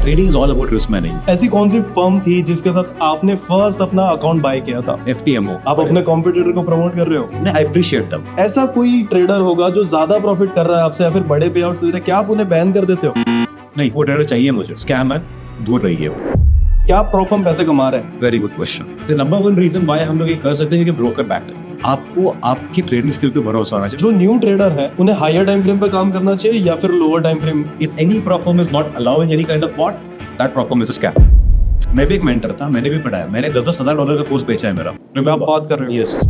Trading is all about risk management. ऐसी कौन सी firm थी जिसके साथ आपने फर्स्ट अपना अकाउंट बाय किया था? FTMO। आप अपने कॉम्पिटिटर को प्रमोट कर रहे हो? I appreciate them. ऐसा कोई ट्रेडर होगा जो ज्यादा प्रॉफिट कर रहा है आपसे या फिर बड़े पे आउट दे रहा है, क्या आप उन्हें बैन कर देते हो? नहीं, वो ट्रेडर चाहिए मुझे, स्कैम है, दूर रहिए वो। क्या प्रॉ फर्म पैसे कमा रहे हैं? Very good question. The number one reason why हम लोग ये कर सकते हैं कि ब्रोकर बैक्ड है। आपको आपकी ट्रेडिंग स्किल पे भरोसा होना चाहिए। जो न्यू ट्रेडर है उन्हें हायर टाइम फ्रेम पे काम करना चाहिए या फिर lower time frame? If any proforma is not allowing any kind of what, that proforma is a scam. मैं भी एक मेंटर था, मैंने भी पढ़ाया, मैंने $10,000 का कोर्स बेचा है मेरा। आप बात कर रहे हो? यस।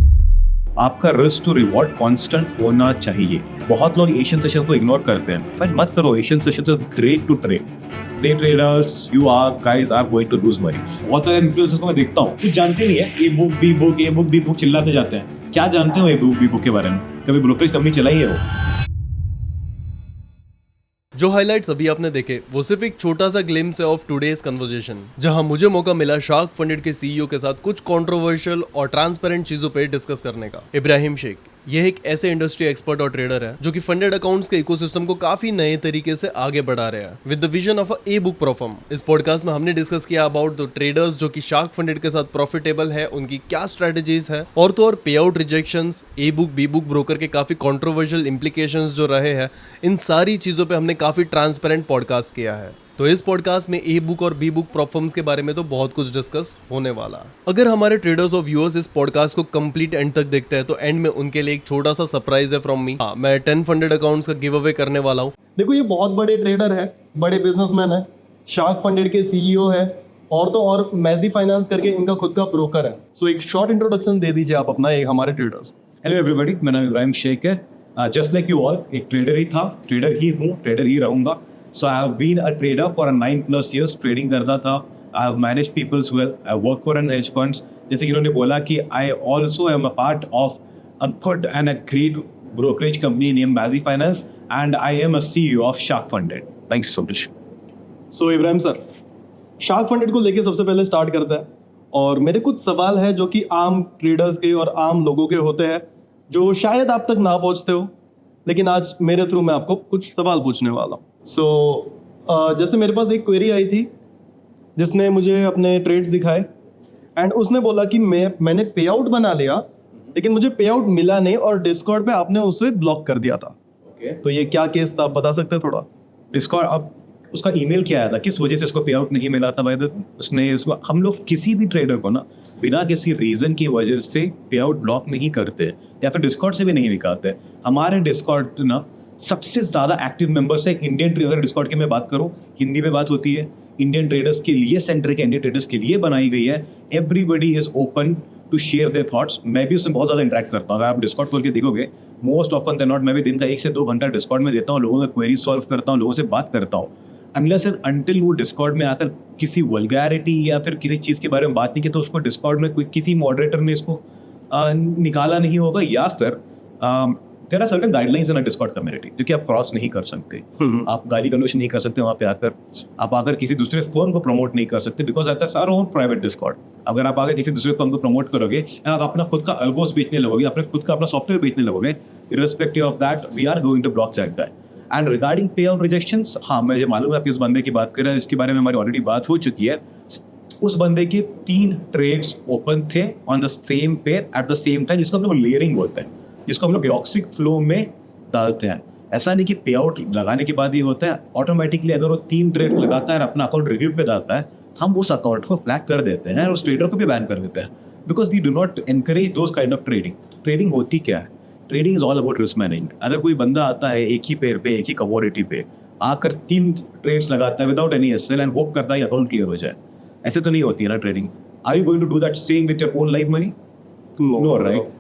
आपका रिस्क टू रिवॉर्ड कांस्टेंट होना चाहिए। बहुत लोग एशियन सेशन को इग्नोर करते हैं, पर मत करो। Asian session is great to trade. Day traders, you are guys are going to lose money. बहुत सारे इन्फ्लुएंसर्स को मैं देखता हूँ, कुछ जानते नहीं है, A book B book, A book B book चिल्लाते जाते हैं। क्या जानते हो ए बुक बी बुक के बारे में? कभी ब्रोकरेज कंपनी चलाई है वो? जो हाइलाइट्स अभी आपने देखे वो सिर्फ एक छोटा सा ग्लिम्स है ऑफ टुडेज कन्वर्सेशन, जहां मुझे मौका मिला शार्क फंडेड के सीईओ के साथ कुछ कंट्रोवर्शियल और ट्रांसपेरेंट चीजों पे डिस्कस करने का। इब्राहिम शेख यह एक ऐसे इंडस्ट्री एक्सपर्ट और ट्रेडर है जो कि फंडेड अकाउंट्स के इकोसिस्टम को काफी नए तरीके से आगे बढ़ा रहे हैं with the vision of a book prop firm. इस पॉडकास्ट में हमने डिस्कस किया अबाउट द ट्रेडर्स जो कि शार्क फंडेड के साथ प्रॉफिटेबल है, उनकी क्या स्ट्रेटेजीज है, और तो और pay out rejections, A book B book broker के काफी कंट्रोवर्शियल इंप्लीकेशंस जो रहे हैं, इन सारी चीजों पे हमने काफी ट्रांसपेरेंट पॉडकास्ट किया है। तो इस पॉडकास्ट में ए बुक और बी बुक प्रोफर्म्स के बारे में तो बहुत कुछ डिस्कस होने वाला। अगर हमारे ट्रेडर्स और व्यूअर्स इस पॉडकास्ट को कंप्लीट एंड तक देखते हैं तो एंड में उनके लिए एक छोटा सा सरप्राइज है फ्रॉम मी। मैं 10 फंडेड अकाउंट्स का गिव अवे करने वाला हूँ। देखो, ये बहुत बड़े ट्रेडर है, बड़े बिजनेसमैन है, शार्क फंडेड के सीईओ है, और तो और मैजी फाइनेंस करके इनका खुद का ब्रोकर है। सो एक शॉर्ट इंट्रोडक्शन दे दीजिए आप अपना एक हमारे ट्रेडर्स। हेलो एवरीबॉडी, मेरा नाम इब्राहिम शेख है। जस्ट लाइक यू ऑल, एक ट्रेडर ही था, ट्रेडर ही हूँ, ट्रेडर ही रहूंगा। So I have been a trader for 9+ years, trading करता था। I have managed people's wealth, I work for an hedge funds। जैसे कि इन्होंने बोला कि I also am a part of a good and a great brokerage company named Mazi Finance and I am a CEO of Shark Funded। Thank you so much। So Ibrahim sir, shark funded को लेके सबसे पहले start करता है, और मेरे कुछ सवाल है जो कि आम ट्रेडर्स के और आम लोगों के होते हैं जो शायद आप तक ना पहुंचते हो, लेकिन आज मेरे थ्रू मैं आपको कुछ सवाल पूछने वाला हूँ। सो जैसे मेरे पास एक क्वेरी आई थी जिसने मुझे अपने ट्रेड्स दिखाए एंड उसने बोला कि मैंने पे आउट बना लिया, लेकिन मुझे पे आउट मिला नहीं और डिस्कॉर्ड पे आपने उसे ब्लॉक कर दिया था। तो ये क्या केस था, आप बता सकते हैं थोड़ा? डिस्कॉर्ड, अब उसका ईमेल क्या आया था, किस वजह से उसको पे आउट नहीं मिला था? भाई उसने इसको, हम लोग किसी भी ट्रेडर को ना बिना किसी रीजन की वजह से पे आउट ब्लॉक नहीं करते या फिर डिस्कॉर्ड से भी नहीं निकालते। हमारे डिस्कॉर्ड ना सबसे ज़्यादा एक्टिव मेंबर्स है इंडियन ट्रेडर। डिस्कॉर्ड की मैं बात करूँ, हिंदी में बात होती है, इंडियन ट्रेडर्स के लिए, सेंटर के इंडियन ट्रेडर्स के लिए बनाई गई है। Everybody is open to share their thoughts. मैं भी उससे बहुत ज़्यादा इंटरेक्ट करता हूँ। अगर आप डिस्कॉर्ड खोल के देखोगे, मोस्ट ऑफन देन नॉट मैं भी दिन का 1 से 2 घंटा डिस्कॉर्ड में देता हूँ, लोगों का क्वेरी सॉल्व करता हूँ, लोगों से बात करता हूँ। अनलेस एंड अनटिल वो डिस्कॉर्ड में आकर किसी वल्गैरिटी या फिर किसी चीज़ के बारे में बात नहीं की, तो उसको डिस्कॉर्ड में कोई किसी मॉडरेटर ने इसको निकाला नहीं होगा, या फिर there are certain guidelines in a discord community जो कि आप क्रॉस नहीं कर सकते। आप गाली गलौज नहीं कर सकते वहाँ पे आकर, आप आकर किसी दूसरे फर्म को प्रमोट नहीं कर सकते, because that's our own private discord. अगर आप आकर किसी दूसरे फर्म को प्रमोट करोगे, आप अपना खुद का अल्गोस बेचने लगोगे, अपने खुद का अपना सॉफ्टवेयर बेचने लगोगे, irrespective of that we are going to block that guy. And regarding pay out rejections, हाँ मुझे मालूम है आप किस बंदे की बात कर रहे हैं, इसके बारे में हमारी ऑलरेडी बात हो चुकी है। उस बंदे के 3 ट्रेड्स ओपन थे on the same pair at the same time, जिसको हम लोग लेयरिंग बोलते हैं, जिसको हम लोग टॉक्सिक फ्लो में डालते हैं। ऐसा नहीं कि पे आउट लगाने के बाद ये होता है, ऑटोमेटिकली अगर वो 3 ट्रेड लगाता है और अपना अकाउंट रिव्यू पे डालता है, हम उस अकाउंट को फ्लैग कर देते हैं और उस ट्रेडर को भी बैन कर देते हैं, because we do not encourage those kind of trading. Trading होती क्या है? Trading is all about risk management. अगर कोई बंदा आता है एक ही पेयर पे, एक ही कमोडिटी पे आकर 3 ट्रेड्स लगाता है without any SL and hope करता है अकाउंट क्लियर हो जाए, ऐसे तो नहीं होती है ना trading. Are you going to do that same with your own life money? No, right?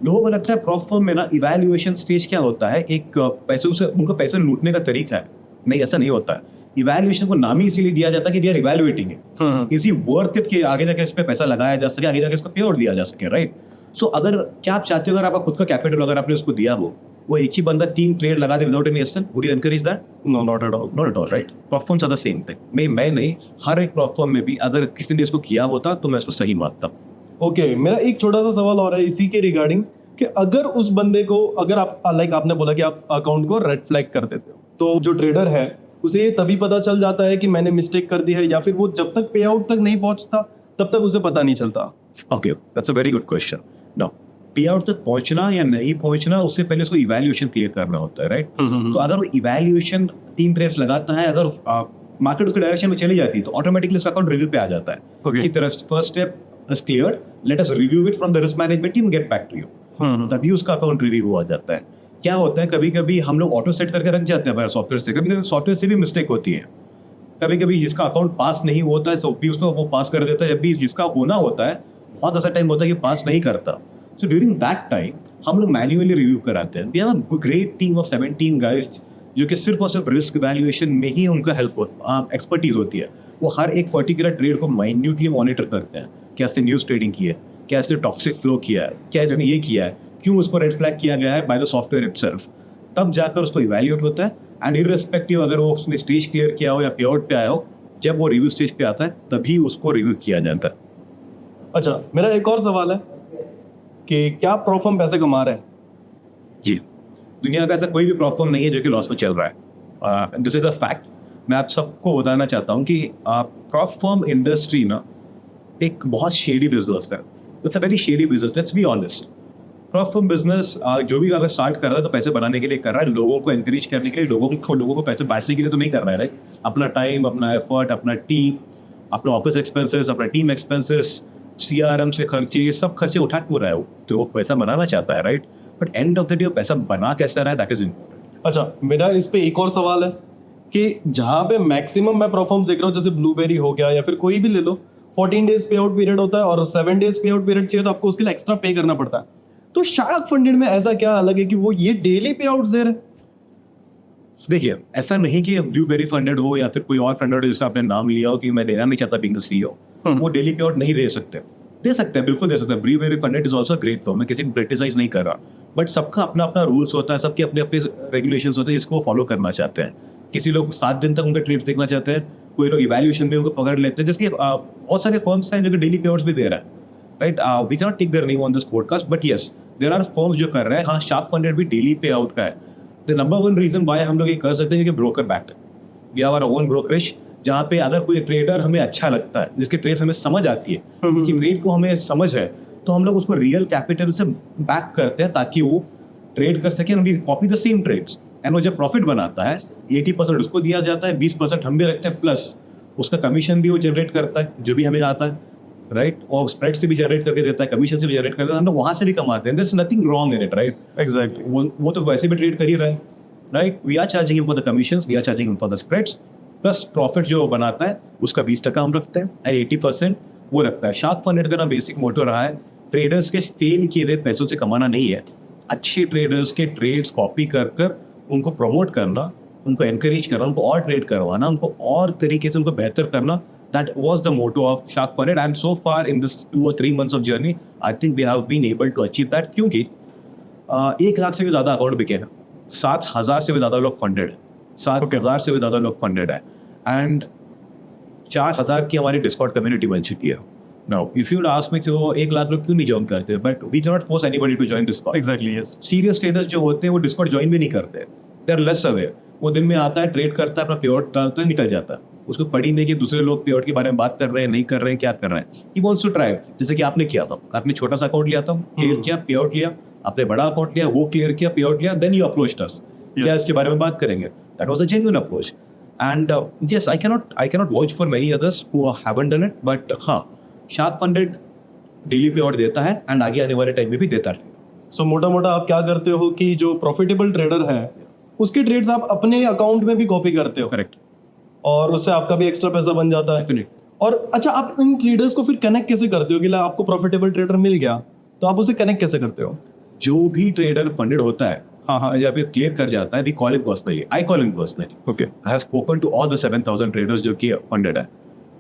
लोगों को लगता है प्रॉप फर्म में ना इवैल्यूएशन स्टेज क्या होता है, एक पैसों से उनका पैसे लूटने का तरीका है। नहीं, ऐसा नहीं होता है। इवैल्यूएशन को नाम ही इसीलिए दिया जाता है कि वी आर इवैल्यूएटिंग इट, इसी वर्थ इट के आगे जाके इस पे पैसा लगाया जा सके, आगे जाके इसको पे आउट दिया जा सके, राइट? सो अगर क्या आप चाहते हो, अगर आपका खुद का कैपिटल अगर आपने उसको दिया वो एक ही बंदा 3 ट्रेड लगा दे without any SL, would you encourage that? No, not at all, not at all, right? Prop firms are the same thing. मैं नहीं, हर एक प्रॉप फर्म में भी अगर किसी ने इसको किया होता तो मैं इसको सही मानता। ओके, मेरा एक छोटा सा सवाल और है इसी के रिगार्डिंग कि अगर उस बंदे को, अगर आप लाइक आपने बोला कि आप अकाउंट को रेड फ्लैग कर देते हो, तो जो ट्रेडर है उसे ये तभी पता चल जाता है कि मैंने मिस्टेक कर दी है, या फिर वो जब तक पे आउट तक नहीं पहुंचता तब तक उसे पता नहीं चलता? Okay, that's a very good question. Now पे आउट तक पहुंचना या नहीं पहुंचना, उससे पहले उसको इवैल्यूएशन क्लियर करना होता है, राइट? तो अगर वो इवैल्यूएशन 3 ट्रेड्स लगाता है, अगर मार्केट उसके डायरेक्शन में चली जाती है तो ऑटोमेटिकली उसका अकाउंट रिव्यू पे आ जाता है. Okay. की तरफ first step is clear, let us review it from the risk management team, get back to you. तभी उसका अकाउंट रिव्यू हो जाता है. क्या होता है, कभी कभी हम लोग ऑटो सेट करके रख जाते हैं सॉफ्टवेयर से, कभी कभी सॉफ्टवेयर से भी मिस्टेक होती है. कभी कभी जिसका अकाउंट पास नहीं होता है भी उसको वो पास कर देता है, जब भी जिसका होना होता है बहुत ऐसा टाइम होता है कि पास नहीं करता. सो ड्यूरिंग दैट टाइम हम लोग मैन्युअली रिव्यू कराते हैं. We have a great team of 17 guys जो कि सिर्फ और सिर्फ रिस्क वैल्यूएशन में ही उनका एक्सपर्टीज होती है. वो हर एक पर्टिकुलर ट्रेड को माइन्यूटली मॉनिटर करते हैं. क्या इसने न्यूज ट्रेडिंग की है, क्या इसने टॉक्सिक फ्लो किया है, क्या इसने ये किया है, क्यों उसको रेड फ्लैग किया गया है बाय द सॉफ्टवेयर इटसेल्फ. तब जाकर उसको इवैल्यूएट होता है. एंड इररिस्पेक्टिव अगर वो उसने स्टेज क्लियर किया हो या पे आउट पे आया हो, जब वो रिव्यू स्टेज पे आता है तभी उसको रिव्यू किया जाता है. अच्छा, मेरा एक और सवाल है कि क्या प्रॉफर्म पैसे कमा रहे हैं? जी, दुनिया का ऐसा कोई भी प्रोफर्म नहीं है जो कि लॉस में चल रहा है. This is a fact. मैं आप सबको बताना चाहता हूँ कि प्रोफर्म इंडस्ट्री ना एक बहुत शेडी बिजनेस है. It's a very shady business, let's be honest. Prop firm business जो भी अगर स्टार्ट कर रहा है तो पैसे बनाने के लिए कर रहा है, लोगों को एनकरेज करने के लिए, लोगों को पैसे बांटने के लिए तो नहीं कर रहा है, राइट? अपना टाइम, अपना एफर्ट, अपना टीम, अपना ऑफिस एक्सपेंसेस, अपना टीम एक्सपेंसेस, CRM से खर्चे, ये सब खर्चे उठा क्यों रहा है वो? तो वो पैसा बनाना चाहता है, right? But and of the day पैसा बना कैसा रहा है, दैट इज इम्पोर्टेंट. अच्छा, मेरा इस पे एक और सवाल है कि जहाँ पे मैक्सिमम मैं परफॉर्म्स देख रहा हूँ, जैसे ब्लूबेरी हो गया या फिर कोई भी ले लो, 14 डेज पे आउट पीरियड होता है और 7 डेज पे आउट पीरियड चाहिए तो आपको उसके लिए एक्स्ट्रा पे करना पड़ता है. तो शार्क फंडेड में ऐसा क्या अलग है कि वो ये डेली पे आउट दे रहे हैं? देखिए, ऐसा नहीं कि ब्लूबेरी फंडेड हो या फिर कोई और फंडेड हो जिसका आपने नाम लिया हो कि मैं देना नहीं चाहता बीइंग द CEO, वो डेली पे आउट नहीं दे सकते. दे सकते हैं, बिल्कुल दे सकते हैं. Blueberry funded is also great form. मैं किसी को क्रिटिसाइज नहीं कर रहा, बट सबका अपना अपना रूल्स होता है, सबके अपने अपने रेगुलेशंस होते हैं जिसको फॉलो करना चाहते हैं. किसी लोग 7 दिन तक उनका ट्रेड देखना चाहते हैं, कोई लोग इवैल्यूएशन में उनको पकड़ लेते हैं, जिसके बहुत सारे फर्म्स हैं जो कि डेली पे आउट्स भी दे रहा है, right? We can not take their name on this podcast, but yes there are firms जो कर रहे हैं. हाँ, शार्क फंडेड भी डेली पे आउट का है. द नंबर 1 रीजन वाई हम लोग ये कर सकते हैं कि ब्रोकर बैक्ड है. We have our own brokerage, जहाँ पे अगर कोई ट्रेडर हमें अच्छा लगता है, जिसके ट्रेड हमें समझ आती है, जिसकी ट्रेड को हमें समझ है, तो हम लोग उसको रियल कैपिटल से बैक करते हैं ताकि वो ट्रेड कर सके. उनकी copy the same trades, and वो जब प्रॉफिट बनाता है 80% उसको दिया जाता है, 20% हम भी रखते हैं, प्लस उसका कमीशन भी वो जनरेट करता है जो भी हमें आता है, राइट? और स्प्रेड से भी जनरेट करके देता है, कमीशन से भी जनरेट करता है, हम लोग वहाँ से भी कमाते हैं. There is nothing wrong in it, right? Exactly. वो तो वैसे भी ट्रेड कर ही रहा है, right? We are charging for the commissions, we are charging for the spreads, plus profit जो बनाता है उसका 20% हम रखते हैं एंड 80% वो रखता है. शार्क फंडेड का ना बेसिक मोटो रहा है ट्रेडर्स के सेल किए गए पैसों से कमाना नहीं है, अच्छे ट्रेडर्स के ट्रेड्स कॉपी कर उनको प्रमोट करना, उनको एनकरेज करना, उनको और ट्रेड करवाना, उनको और तरीके से उनको बेहतर करना. That was the motto of Shark Funded, and so far in this 2 or 3 months of journey I think we have been able to achieve that. क्योंकि 1 लाख से भी ज़्यादा अकाउंट बिके हैं, 7,000 से भी ज़्यादा लोग फंडेड है, 7,000 से भी ज़्यादा लोग फंडेड है, एंड 4,000 की हमारी डिस्कॉर्ड कम्युनिटी बन चुकी है. Now if you ask me तो 1 लाख लोग क्यों नहीं ज्वाइन करते, but we can not force anybody to join discord. Exactly, yes. Serious traders जो होते हैं वो डिस्कॉर्ड ज्वाइन भी नहीं करते, दे आर लेस अवेयर. वो दिन में आता है, ट्रेड करता है, अपना पे आउट डालता है, निकल जाता है. उसको पड़ी नहीं कि दूसरे लोग पे आउट के बारे में बात कर रहे हैं, नहीं कर रहे हैं, क्या कर रहे हैं. ही वांट्स टू ट्राई, जैसे कि आपने किया था. आपने छोटा सा अकाउंट लिया था, क्लियर किया, पे आउट लिया. आपने बड़ा अकाउंट लिया, वो क्लियर किया, पे आउट लिया, देन यू अप्रोच्ड अस. क्या इसके बारे में बात करेंगे? That was a genuine approach. And yes, I cannot watch for many others who haven't done it, but हाँ, Shark funded daily pay out देता है एंड आगे आने वाले टाइम में भी देता है. सो मोटा मोटा आप क्या करते हो कि जो प्रॉफिटेबल ट्रेडर है उसके ट्रेड्स आप अपने अकाउंट में भी कॉपी करते हो, करेक्ट, और उससे आपका भी एक्स्ट्रा पैसा बन जाता है. डेफिनेट. और अच्छा, आप इन ट्रेडर्स को फिर कनेक्ट कैसे करते हो कि ला आपको प्रॉफिटेबल ट्रेडर मिल गया, तो आप उसे कनेक्ट कैसे करते हो? जो भी ट्रेडर फंडेड होता है, हाँ, जब ये क्लियर कर जाता है, we call him personally, I call him personally. Okay. I have spoken to all the 7,000 traders जो कि फंडेड है.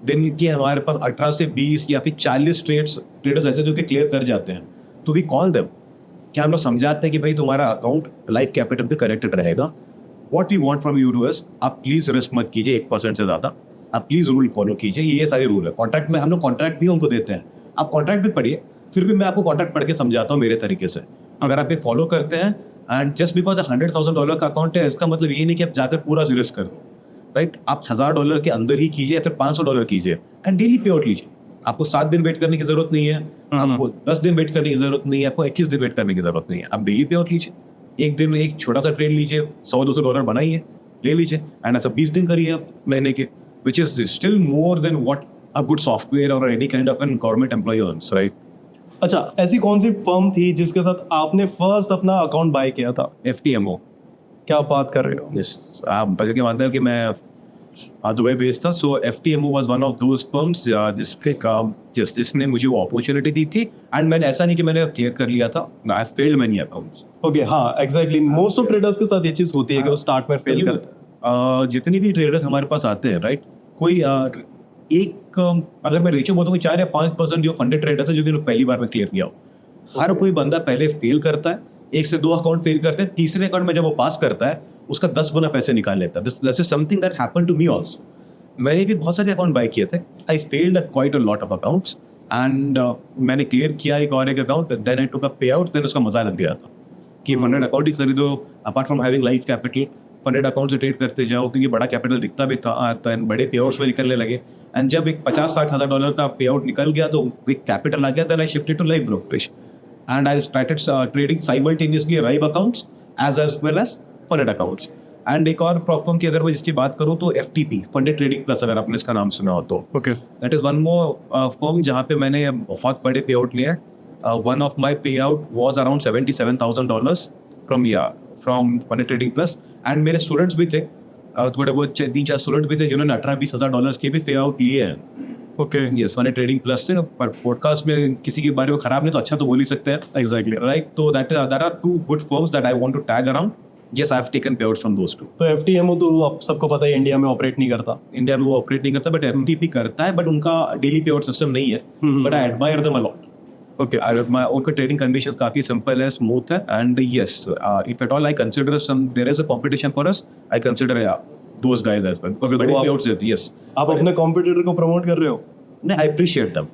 दिन के हमारे पास 18 से 20 या फिर 40 ट्रेडर्स ऐसे जो कि क्लियर कर जाते हैं, तो वी कॉल देम. क्या हम लोग समझाते हैं कि भाई तुम्हारा अकाउंट लाइफ कैपिटल पे कनेक्टेड रहेगा. What we want from you is, आप प्लीज रिस्क मत कीजिए 1% से ज़्यादा, आप प्लीज रूल फॉलो कीजिए. ये सारे रूल है. कॉन्ट्रैक्ट में हम लोग कॉन्ट्रैक्ट भी उनको देते हैं, आप कॉन्ट्रैक्ट भी पढ़िए, फिर भी मैं आपको कॉन्ट्रैक्ट पढ़ के समझाता हूँ मेरे तरीके से. अगर आप ये फॉलो करते हैं, एंड जस्ट बिकॉज $100,000 का अकाउंट है, इसका मतलब ये नहीं कि आप जाकर पूरा रिस्क कर दो. राइट? आप $1000 के अंदर ही कीजिए या फिर $500 कीजिए एंड डेली पे आउट लीजिए। आपको 7 दिन वेट करने की जरूरत नहीं है, आपको 10 दिन वेट करने की जरूरत नहीं है, आपको 21 दिन वेट करने की जरूरत नहीं है। आप डेली पे आउट लीजिए, एक दिन में एक छोटा सा ट्रेड लीजिए, $100-200 बनाइए, ले लीजिए एंड ऐसा 20 दिन करिए आप महीने के, which is still more than what a good software और any kind of an government employ earns, right? अच्छा, ऐसी कौन सी फर्म थी जिसके साथ आपने फर्स्ट अपना अकाउंट बाय किया था? FTMO। क्या बात कर रहे हो? यस, आप बता के मानते हो कि मैं दुबई बेस्ड था, सो FTMO was one of those firms जिसने मुझे वो अपॉर्चुनिटी दी थी एंड मैंने ऐसा नहीं कि मैंने क्लियर कर लिया था, I failed many accounts. Okay, हाँ एग्जैक्टली, मोस्ट ऑफ ट्रेडर्स के साथ ये चीज होती है कि वो स्टार्ट में फेल करते हैं। जितने भी ट्रेडर्स हमारे पास आते हैं, राइट, कोई अगर मैं रेशियो बोलूँ 4 या 5% जो फंडेड ट्रेडर्स है जो कि पहली बार में क्लियर किया हो। हर कोई बंदा पहले फेल करता है, 1 से 2 अकाउंट फेल करते हैं, तीसरे अकाउंट में जब वो पास करता है उसका 10 गुना पैसे निकाल लेता है। This is something that happened to me also. मैंने भी बहुत सारे अकाउंट बाय किए थे, I failed quite a lot of accounts and मैंने क्लियर किया एक और एक अकाउंट, देन आई टुक अ पे आउट, देन उसका मजा लग गया था कि फंडेड अकाउंट ही खरीदो, apart from having life capital funded account से ट्रेड करते जाओ, क्योंकि बड़ा कैपिटल दिखता भी था तो बड़े पे आउट्स में निकलने लगे एंड जब एक $50,000-60,000 का पे आउट निकल गया तो एक कैपिटल आ गया, then I shifted to live brokerage and I started trading simultaneously live accounts as well as funded accounts. And एक और फर्म की अगर मैं जिसकी बात करूँ तो FTP, फंडेड ट्रेडिंग प्लस, अगर आपने इसका नाम सुना हो तो okay, that is one more firm जहाँ पे मैंने बहुत बड़े पे आउट लिए हैं। वन ऑफ माई पे out was around $77,000 from funded trading plus and मेरे स्टूडेंट्स भी थे, थोड़े बहुत 3-4 स्टूडेंट भी थे जिन्होंने $18,000-20,000 के भी पे आउट लिए हैं। Okay, yes, funded trading plus से, पर पॉडकास्ट में किसी के बारे में खराब नहीं तो अच्छा तो बोल ही सकते हैं, एग्जैक्टली राइट? तो that are 2 good firms that I want to tag around. Yes, I have taken payouts from those two. तो FTMO तो आप सबको पता है इंडिया में ऑपरेट नहीं करता। इंडिया में वो ऑपरेट नहीं करता, बट FTP करता है, बट उनका डेली पे आउट सिस्टम नहीं है, but I admire them a lot. Okay, उनका ट्रेडिंग कंडीशन काफी सिंपल है, स्मूथ है and yes, if at all I consider there is a competition for us, I consider those guys as well, because बड़े pay outs देते। Yes, आप अपने competitor को promote कर रहे हो? नहीं, I appreciate them,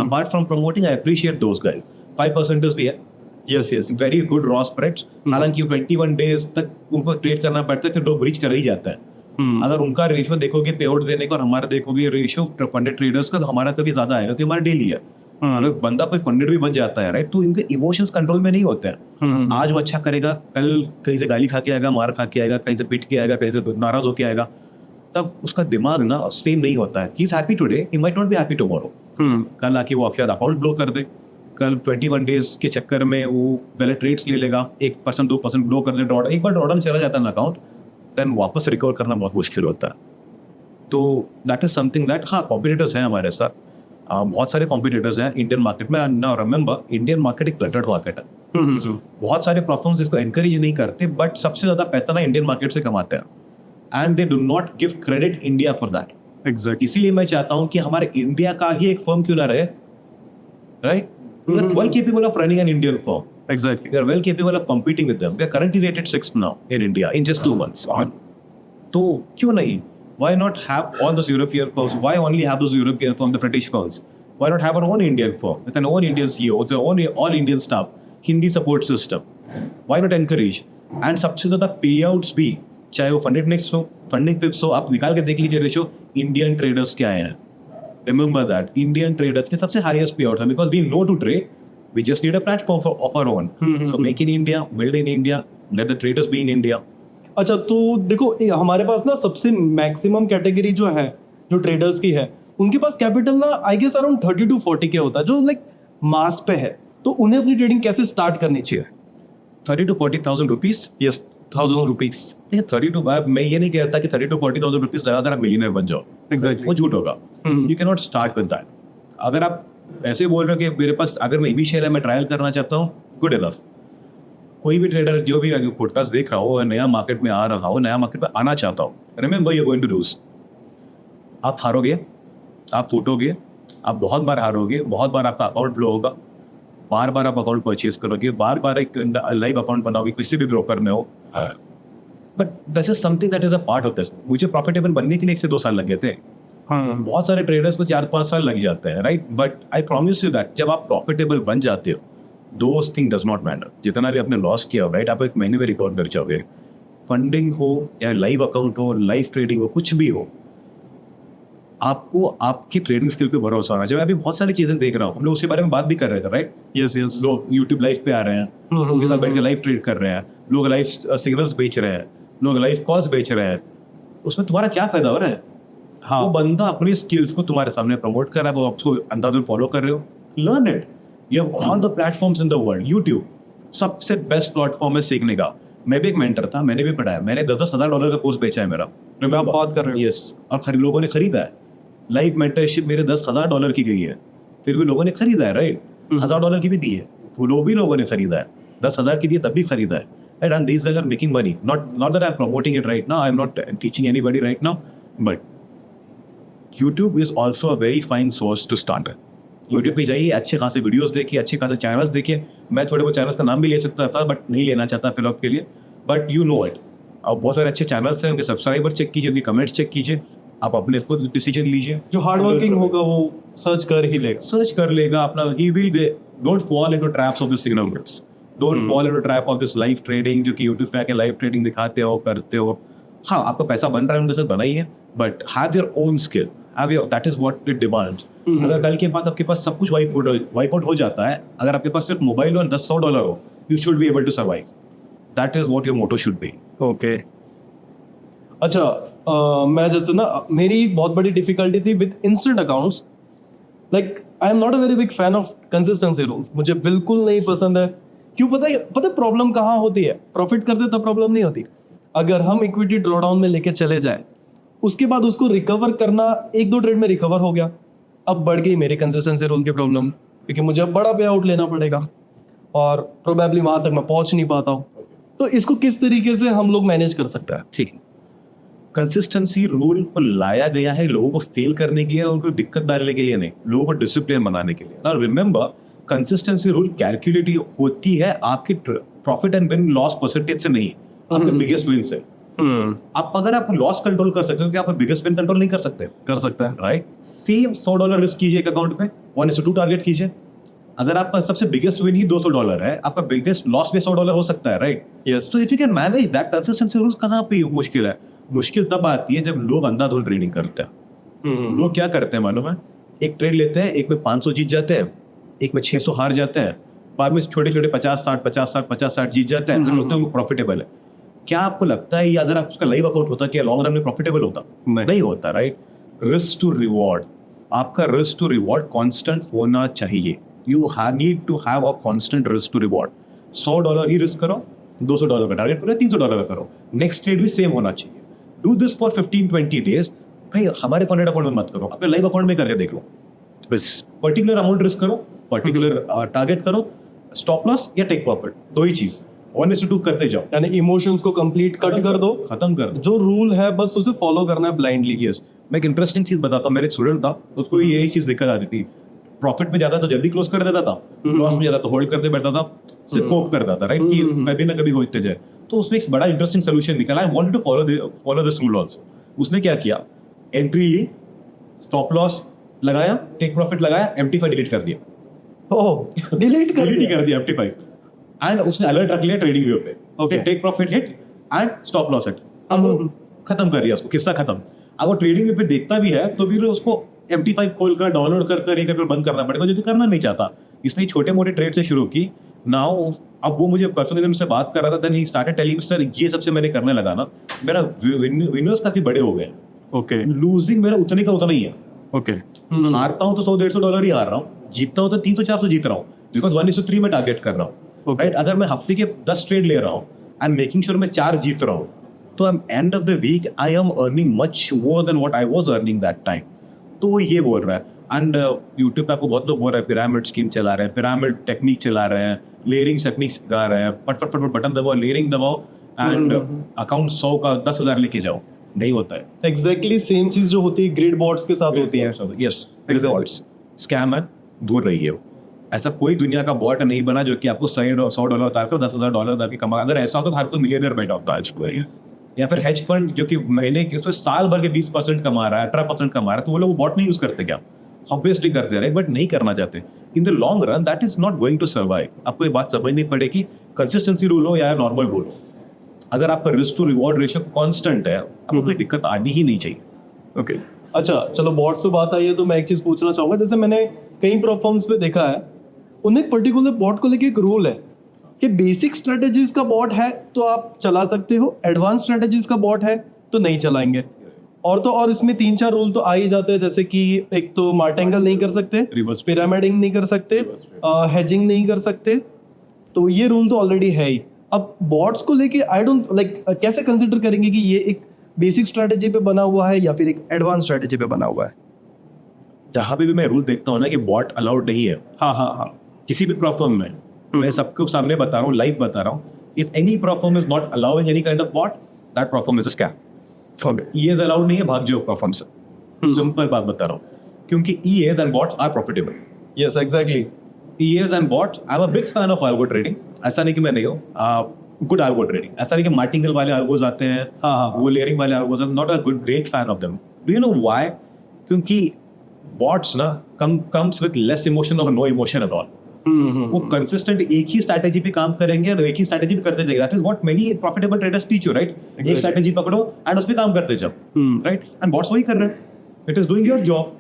apart from promoting I appreciate those guys. 5% भी है, yes yes, very good raw spreads, हालांकि 21 डेज तक उनको ट्रेड करना पड़ता है, फिर वो ब्रीच कर ही जाता है। अगर उनका रेशियो देखोगे पे आउट देने का और हमारा देखोगे रेशियो फंडेड ट्रेडर्स का, तो हमारा कभी ज्यादा आएगा क्योंकि हमारा डेली है। अगर बंदा कोई फंडेड भी बन जाता है, राइट, तो इनके इमोशंस कंट्रोल में नहीं होते हैं। आज वो अच्छा करेगा, कल कहीं से गाली खा के आएगा, मार खा के आएगा, कहीं से पिट के आएगा, कहीं से नाराज होके आएगा, तब उसका दिमाग ना सेम नहीं होता है। He is happy today, he might not be happy tomorrow. कल आके वो आपका अकाउंट ब्लो कर दे, कल 21 डेज के चक्कर में वो गलत ट्रेड्स ले लेगा, 1% 2% ब्लो कर दे, ड्रॉडाउन, एक बार ड्रॉडाउन चला जाता है ना अकाउंट, देन वापस रिकवर करना बहुत मुश्किल होता है। तो दैट इज समथिंग दैट, हाँ, कॉम्पिटिटर्स हैं हमारे साथ, बहुत सारे कॉम्पिटिटर्स हैं इंडियन मार्केट में। नाउ रिमेंबर, इंडियन मार्केट एक क्लटर्ड मार्केट है, बहुत सारे प्लेटफॉर्म्स इसको एनकरेज नहीं करते, बट सबसे ज्यादा पैसा ना इंडियन मार्केट से कमाते हैं and they do not give credit India for that. Exactly, इसीलिए मैं चाहता हूँ कि हमारे इंडिया का ही एक फर्म क्यों ना रहे, right? We are well capable of running an Indian firm. Exactly, We are well capable of competing with them. We are currently rated 6th now in India in just 2 months. तो क्यों नहीं? Why not have all those European firms? Why only have those European firms, the British firms? Why not have our own Indian firm with an own Indian CEO, with our own all Indian staff, Hindi support system? Why not encourage? And सबसे ज़्यादा payouts भी, चाहे वो funded mix हो, funding pips हो, आप निकाल के देख लीजिए रेशियो, Indian traders क्या हैं? Remember that Indian traders के सबसे highest payout है, because we know to trade, we just need a platform of our own. So make in India, build in India, let the traders be in India. अच्छा, तो देखो हमारे पास ना सबसे maximum category जो है, जो ट्रेडर्स की है, उनके पास कैपिटल ना आई गेस अराउंड 30 to 40 के होता है, जो लाइक मास पे है। तो उन्हें अपनी ट्रेडिंग कैसे स्टार्ट करनी चाहिए? 30 to 40,000 rupees, yes, 1000 rupees. 30 to, मैं ये नहीं कहता कि 30 to 40,000 रुपीज लगातार आप मिलियनर बन जाओ, एग्जैक्टली, वो झूठ होगा। You can not start with that. अगर आप ऐसे बोल रहे हो कि मेरे पास अगर मैं इनिशियल है, मैं ट्रायल करना चाहता हूँ, गुड इनफ। कोई भी ट्रेडर जो भी पॉडकास्ट देख रहा हो, नया मार्केट में आ रहा हो, नया मार्केट में आना चाहता हो, remember you are going to lose. आप हारोगे, आप टूटोगे, आप बहुत बार हारोगे, बहुत बार आपका अकाउंट ब्लो होगा, बार बार आप अकाउंट परचेज करोगे, बार बार एक लाइव अकाउंट बनाओगे, किसी भी ब्रोकर में हो, but this is something that is a part of this. मुझे प्रॉफिटेबल बनने के लिए 1 से 2 साल लगे थे, हाँ, बहुत सारे ट्रेडर्स को 4-5 साल लग जाते हैं, right? But I promise you that जब आप प्रॉफिटेबल बन जाते हो, those thing does not matter. जितना भी आपने लॉस किया हो, राइट, आप 1 महीने में रिकवर कर जाओगे। फंडिंग हो या लाइव अकाउंट हो, लाइव ट्रेडिंग हो, कुछ भी हो, आपको आपकी ट्रेडिंग स्किल पे भरोसा होना चाहिए। मैं अभी बहुत सारी चीजें देख रहा हूँ, हम लोग उसके बारे में बात भी कर रहे थे, राइट? यस यस लोग यूट्यूब लाइव पे आ रहे हैं, उनके साथ बैठ के लाइव ट्रेड कर रहे हैं, लोग लाइव सिग्नल्स बेच रहे हैं, लोग लाइव कॉल्स बेच रहे हैं। उसमें तुम्हारा क्या फायदा हो रहा है? हाँ वो बंदा अपनी स्किल्स को तुम्हारे सामने प्रमोट कर रहा है, वो आपको अंदाजुल फॉलो कर रहे हो, learn it. You have all the platforms in the world. YouTube सबसे बेस्ट प्लेटफॉर्म है सीखने का। मैं भी एक मेंटर था, मैंने भी पढ़ाया, मैंने $10,000 का कोर्स बेचा है मेरा। आप बात कर रहे हो। यस, और लोगों ने खरीदा है। लाइव मेंटरशिप मेरे $10,000 की गई है, फिर भी लोगों ने खरीदा है, राइट? $1,000 की भी दी है, वो भी लोगों ने खरीदा है, 10,000 की दी है तब भी खरीदा है। And these guys are making money. Not that I'm promoting it right now. I'm not teaching anybody right now. But YouTube is also a very fine source to start. YouTube पे जाइए, अच्छे खासे वीडियोस देखिए, अच्छे खासे channels देखिए। मैं थोड़े बहुत चैनल्स का नाम भी ले सकता था, बट नहीं लेना चाहता फिलहाल के लिए। But you know it. अब बहुत सारे अच्छे चैनल्स हैं, उनके सब्सक्राइबर चेक कीजिए, उनके कमेंट्स चेक कीजिए, आप अपने खुद डिसीजन लीजिए। जो हार्ड वर्किंग होगा वो सर्च कर ही लेगा। सर्च कर लेगा अपना। He will don't fall into traps of this signal groups, don't fall into trap of this live trading, जो कि यूट्यूब पे आके लाइव ट्रेडिंग दिखाते हो, करते हो। हाँ, आपका पैसा बन रहा है उनके साथ, बनाइए, but have your own skill, have your, that is what it demands. अगर कल के बाद आपके पास सब कुछ वाइप आउट हो जाता है, अगर आपके पास सिर्फ मोबाइल और $10-100 हो, you should be able to survive. That is what your motto should be. Okay अच्छा, मैं जैसे ना, मेरी एक बहुत बड़ी डिफिकल्टी थी with instant accounts. Like I am not a very big fan of consistency rules, मुझे बिल्कुल नहीं पसंद है। क्यों? पता है प्रॉब्लम कहाँ होती है? प्रॉफिट करते तब प्रॉब्लम नहीं होती। अगर हम इक्विटी ड्रॉडाउन में लेके चले जाए, उसके बाद उसको रिकवर करना, 1-2 ट्रेड में रिकवर हो गया, अब बढ़ गई मेरी कंसिस्टेंसी रूल की प्रॉब्लम, क्योंकि मुझे अब बड़ा पे आउट लेना पड़ेगा और प्रोबेबली वहां तक मैं पहुंच नहीं पाता हूँ। तो इसको किस तरीके से हम लोग मैनेज कर सकते हैं? ठीक है, कंसिस्टेंसी रूल को लाया गया है लोगों को फेल करने के लिए, उनको दिक्कत डालने के लिए नहीं, लोगों को डिसिप्लिन बनाने के लिए। Now remember, consistency rule calculate होती है आपकी profit and win loss percentage से नहीं, आपके बिगेस्ट विन से। आप अगर आप लॉस कंट्रोल कर सकते हो, क्या आप बिगेस्ट विन कंट्रोल नहीं कर सकते? कर सकता है, राइट? सेम $100 रिस्क कीजिए एक अकाउंट पे, 1:2 टारगेट कीजिए। अगर आपका सबसे बिगेस्ट विन ही $200 है, आपका बिगेस्ट लॉस भी $100 हो सकता है, right? Yes. So if you can manage that, consistency rule कहाँ पे मुश्किल है? मुश्किल तब आती है जब लोग अंधाधुंध ट्रेडिंग करते हैं। लोग क्या करते हैं मालूम है? एक ट्रेड लेते हैं, एक में 500 जीत जाते हैं, एक में 600 हार जाते हैं, बाद में छोटे छोटे 50-60 जीत जाते हैं, लोग तो प्रॉफिटेबल है। क्या आपको लगता है ये अगर आप उसका लाइव अकाउंट होता, क्या लॉन्ग रन में प्रॉफिटेबल होता? नहीं होता, राइट? रिस्क टू रिवॉर्ड, आपका रिस्क टू रिवॉर्ड कांस्टेंट होना चाहिए। You need to have a constant risk to reward. $100 ही रिस्क करो, $200 का टारगेट करो, $300 का करो, नेक्स्ट ट्रेड भी सेम होना चाहिए। Do this for 15-20 days. भाई हमारे फंडेड अकाउंट में मत करो, अपने लाइव अकाउंट में करके देख लो। बस पर्टिकुलर अमाउंट रिस्क करो, पर्टिकुलर टारगेट करो, स्टॉप लॉस या टेक प्रॉफिट, दो ही चीज, 1:2 करते जाओ। यानी इमोशंस को कंप्लीट कट कर दो, खत्म कर दो। जो रूल है बस उसे फॉलो करना है ब्लाइंडली। यस, मैं एक इंटरेस्टिंग चीज बताता हूँ। मेरे स्टूडेंट था, उसको यही चीज दिक्कत आती थी। प्रॉफिट में ज्यादा तो जल्दी क्लोज कर देता था, लॉस में ज्यादा तो होल्ड करते बैठता था, सिर्फ कोप करता था, राइट? कि कभी ना कभी होते जाए। तो उसमें एक बड़ा इंटरेस्टिंग सोल्यूशन निकला। I wanted to follow this rule also. उसने क्या किया? एंट्री ली, स्टॉप लॉस लगाया, टेक प्रॉफिट लगाया, MT5 डिलीट कर दिया। ओह, डिलीट कर दिया MT5, एंड उसने अलर्ट रख लिया ट्रेडिंग व्यू पे। Okay. Take profit hit and stop loss hit. अब वो खत्म कर दिया, उसको किस्सा खत्म। अब वो ट्रेडिंग व्यू पे देखता भी है तो फिर उसको MT5 खोल कर डाउनलोड कर एक बंद करना पड़ेगा, जो कि करना नहीं चाहता। इसने छोटे मोटे ट्रेड से शुरू की। नाउ अब वो मुझे परसों दिन से बात कर रहा था, देन ही स्टार्टेड टेलिंग, सर ये सबसे मैंने करने लगा ना, मेरा विनर्स काफी बड़े हो गए। ओके लूजिंग मेरा उतने का उतना ही है। ओके हारता हूँ तो $100-150 ही हार रहा हूँ, जीतता हूँ तो 300-400 जीत रहा हूँ, बिकॉज 1:3 में टारगेट कर रहा हूँ। Okay. राइट? अगर मैं हफ्ते के 10 ट्रेड ले रहा हूँ एंड मेकिंग श्योर मैं 4 जीत रहा हूँ, तो end of the week I am earning much more than what I was earning that time. तो वो ये बोल रहा है। एंड यूट्यूब पे आपको बहुत लोग बोल रहे हैं पिरामिड स्कीम चला रहे हैं, पिरामिड टेक्निक चला रहे हैं, लेयरिंग टेक्निक सिखा रहे हैं, फट बटन दबाओ, लेयरिंग दबाओ एंड अकाउंट 100 का 10,000 लेके जाओ। नहीं होता है। एग्जैक्टली सेम चीज जो होती है ग्रिड बॉट्स के साथ होती है। Yes, Exactly. स्कैम है, दूर रहिए। ऐसा कोई दुनिया का बॉट नहीं बना जो कि आपको $100 उतार कर $10,000 उतार के कमा। अगर ऐसा होता तो हर कोई मिलियनर बैठा होता आज को। या फिर हेज फंड जो कि महीने के तो साल भर के 20% कमा रहा है, 18% कमा रहा है, तो वो लोग बॉट नहीं यूज करते क्या? ऑब्वियसली करते रहे, बट नहीं करना चाहते। In the long run that is not going to survive. आपको ये बात समझनी पड़ेगी, कंसिस्टेंसी रूल हो या नॉर्मल रूल हो। अगर आपका risk to reward ratio constant है, आपको कोई दिक्कत आनी ही नहीं चाहिए। ओके अच्छा, चलो बॉट्स पे बात आई है तो मैं एक चीज़ पूछना चाहूँगा। जैसे मैंने कई प्लेटफॉर्म्स पे देखा है, उन्हें एक पर्टिकुलर बॉट को लेके एक रूल है कि बेसिक स्ट्रेटेजीज का बॉट है तो आप चला सकते हो, एडवांस स्ट्रेटेजीज का बॉट है तो नहीं चलाएंगे। और तो और इसमें 3-4 रूल तो आ ही जाते हैं, जैसे कि एक तो मार्टेंगल नहीं कर सकते, Reverse पिरामिडिंग नहीं कर सकते, हेजिंग नहीं कर सकते, तो ये रूल तो ऑलरेडी है ही। अब बॉट्स को लेके आई डोंट लाइक कैसे कंसिडर करेंगे कि ये एक बेसिक स्ट्रेटेजी पे बना हुआ है या फिर एक एडवांस स्ट्रेटेजी पे बना हुआ है? जहाँ पे भी मैं रूल देखता हूँ ना कि बॉट अलाउड नहीं है हाँ हाँ हाँ। किसी भी प्लेटफॉर्म में, मैं सबको सामने बता रहा हूँ, लाइव बता रहा हूँ, if any platform is not allowing any kind of bot, that platform is a scam. ये अलाउड नहीं है, भाग जाओ प्लेटफॉर्म से। सिंपल बात बता रहा हूँ, क्योंकि EAs and bots are profitable. Yes exactly. EAs and bots, I am a big fan of algo trading. ऐसा नहीं कि मैं नहीं हूँ, गुड algo ट्रेडिंग। ऐसा नहीं कि मार्टिंगल वाले algos आते हैं, हाँ। वो लेयरिंग वाले algos, I am not a good great fan of them. Do you know why? क्योंकि बॉट्स ना कम्स विद लेस इमोशन और नो इमोशन एट ऑल। वो कंसिस्टेंट एक ही स्ट्रैटेजी पे काम करेंगे और एक ही स्ट्रैटेजी पे करते जाएगा। That is what many profitable traders teach you, right? एक स्ट्रैटेजी पकड़ो एंड उस पे काम करते जाओ, राइट? एंड बॉट्स वही कर रहे हैं। It is doing your job.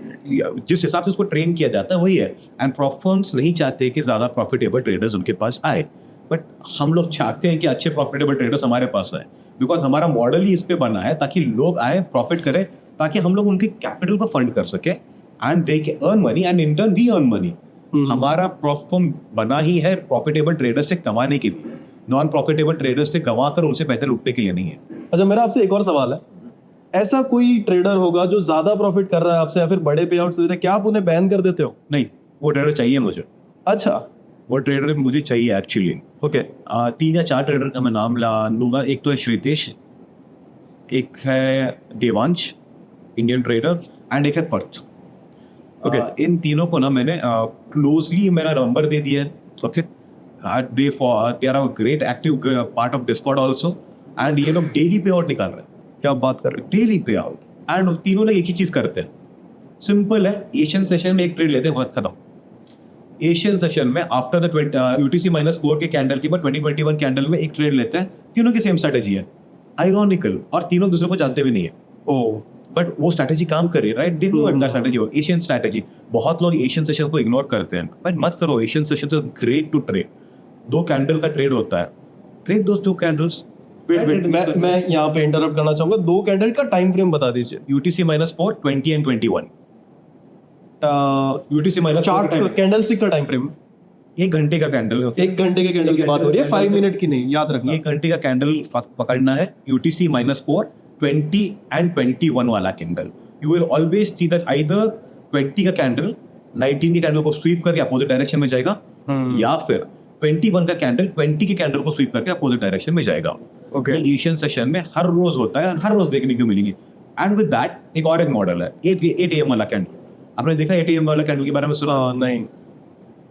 जिस हिसाब से उसको ट्रेन किया जाता है वही है। एंड प्लेटफॉर्म्स नहीं चाहते कि ज्यादा प्रॉफिटेबल ट्रेडर्स उनके पास आए, बट हम लोग चाहते हैं कि अच्छे प्रॉफिटेबल ट्रेडर्स हमारे पास आए, बिकॉज हमारा मॉडल ही इस पे बना है ताकि लोग आए, प्रॉफिट करें, ताकि हम लोग उनके कैपिटल को फंड कर सके and they can earn money and in turn we earn money. हमारा प्लेटफॉर्म बना ही है प्रॉफिटेबल ट्रेडर्स से कमाने के लिए, नॉन प्रॉफिटेबल ट्रेडर्स से कमा कर उनसे पैसे लूटने के लिए नहीं है। अच्छा, मेरा आपसे एक और सवाल है। ऐसा कोई ट्रेडर होगा जो ज्यादा प्रॉफिट कर रहा है आपसे या फिर बड़े पे आउट्स दे रहे हैं, क्या आप उन्हें बैन कर देते हो? नहीं, वो ट्रेडर चाहिए मुझे। अच्छा वो ट्रेडर मुझे चाहिए एक्चुअली। ओके 3 या 4 ट्रेडर का मैं नाम लूंगा। एक तो है श्रितेश, एक है देवांश इंडियन ट्रेडर, एंड एक है पर्थ। ओके इन तीनों को ना मैंने क्लोजली मेरा नंबर दे दिया है। Okay they are a great active part of discord also, and ये लोग डेली पे आउट निकाल रहे हैं। क्या बात कर रहे हो? डेली पे आउट, एंड तीनों लोग एक ही चीज करते हैं। सिंपल है, एशियन सेशन में एक ट्रेड लेते हैं, बहुत खत्म। एशियन सेशन में आफ्टर द UTC-4 के कैंडल के बाद 2021 कैंडल में एक ट्रेड लेते हैं। तीनों की सेम स्ट्रेटेजी है, आयरॉनिकल, और तीनों दूसरे को जानते भी नहीं है। ओह बट वो स्ट्रैटेजी काम करे, right? They know that strategy हो एशियन स्ट्रैटेजी। बहुत लोग एशियन सेशन को इग्नोर करते हैं, बट मत करो। Asian session is great to trade. 2 candle का ट्रेड होता है, ट्रेड दोस्त 2 कैंडल्स। वेट मैं यहाँ पे इंटरप्ट करना चाहूंगा। 2 कैंडल का टाइम फ्रेम बता दीजिए। UTC-4 20 and 21। UTC-4 chart candlestick का टाइम फ्रेम 1 घंटे का कैंडल होता है। 1 घंटे के कैंडल की बात हो रही है, 5 मिनट की नहीं, याद रखना। 1 घंटे का कैंडल पकड़ना है। UTC-4 20 एंड 21 वाला candle. You will always see that either 20 का कैंडल 19 के कैंडल को स्वीप करके अपोजिट डायरेक्शन में जाएगा, या फिर 21 का कैंडल 20 के कैंडल को स्वीप करके अपोजिट डायरेक्शन में जाएगा। Okay. ये एशियन सेशन में हर रोज होता है और हर रोज देखने को मिलेंगे। एंड विद दैट एक और एक मॉडल है 8 AM वाला कैंडल। आपने देखा 8 AM वाला कैंडल के बारे में सुना? नहीं।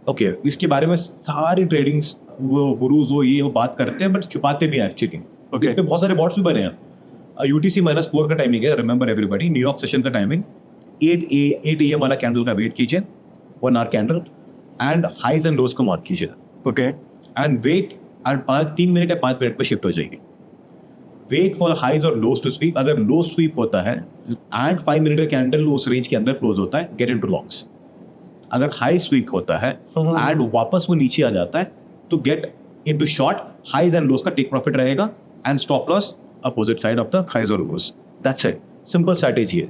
ओके इसके बारे में सारी ट्रेडिंग्स वो गुरुज वो ये वो बात करते हैं, बट छुपाते भी हैं एक्चुअली। Okay. इस पे बहुत सारे बॉट्स भी बने हैं। UTC-4 का टाइमिंग है, रिमेंबर एवरीबॉडी, न्यूयॉर्क सेशन का टाइमिंग। 8 AM वाला कैंडल का वेट कीजिए, 1 hour candle, and highs and lows को मार्क कीजिए। Okay and wait, and 3 minute या 5 मिनट में शिफ्ट हो जाएगी। वेट फॉर हाइज और लोज टू स्वीप। अगर लो स्वीप होता है एंड 5 मिनट का कैंडल उस रेंज के अंदर क्लोज होता है, गेट इनटू लॉन्ग्स। अगर हाई स्वीप होता है एंड वापस वो नीचे आ जाता है तो get into short. Highs and lows का टेक प्रॉफिट रहेगा, and stop loss opposite side of the highs और lows. That's it, simple strategy है।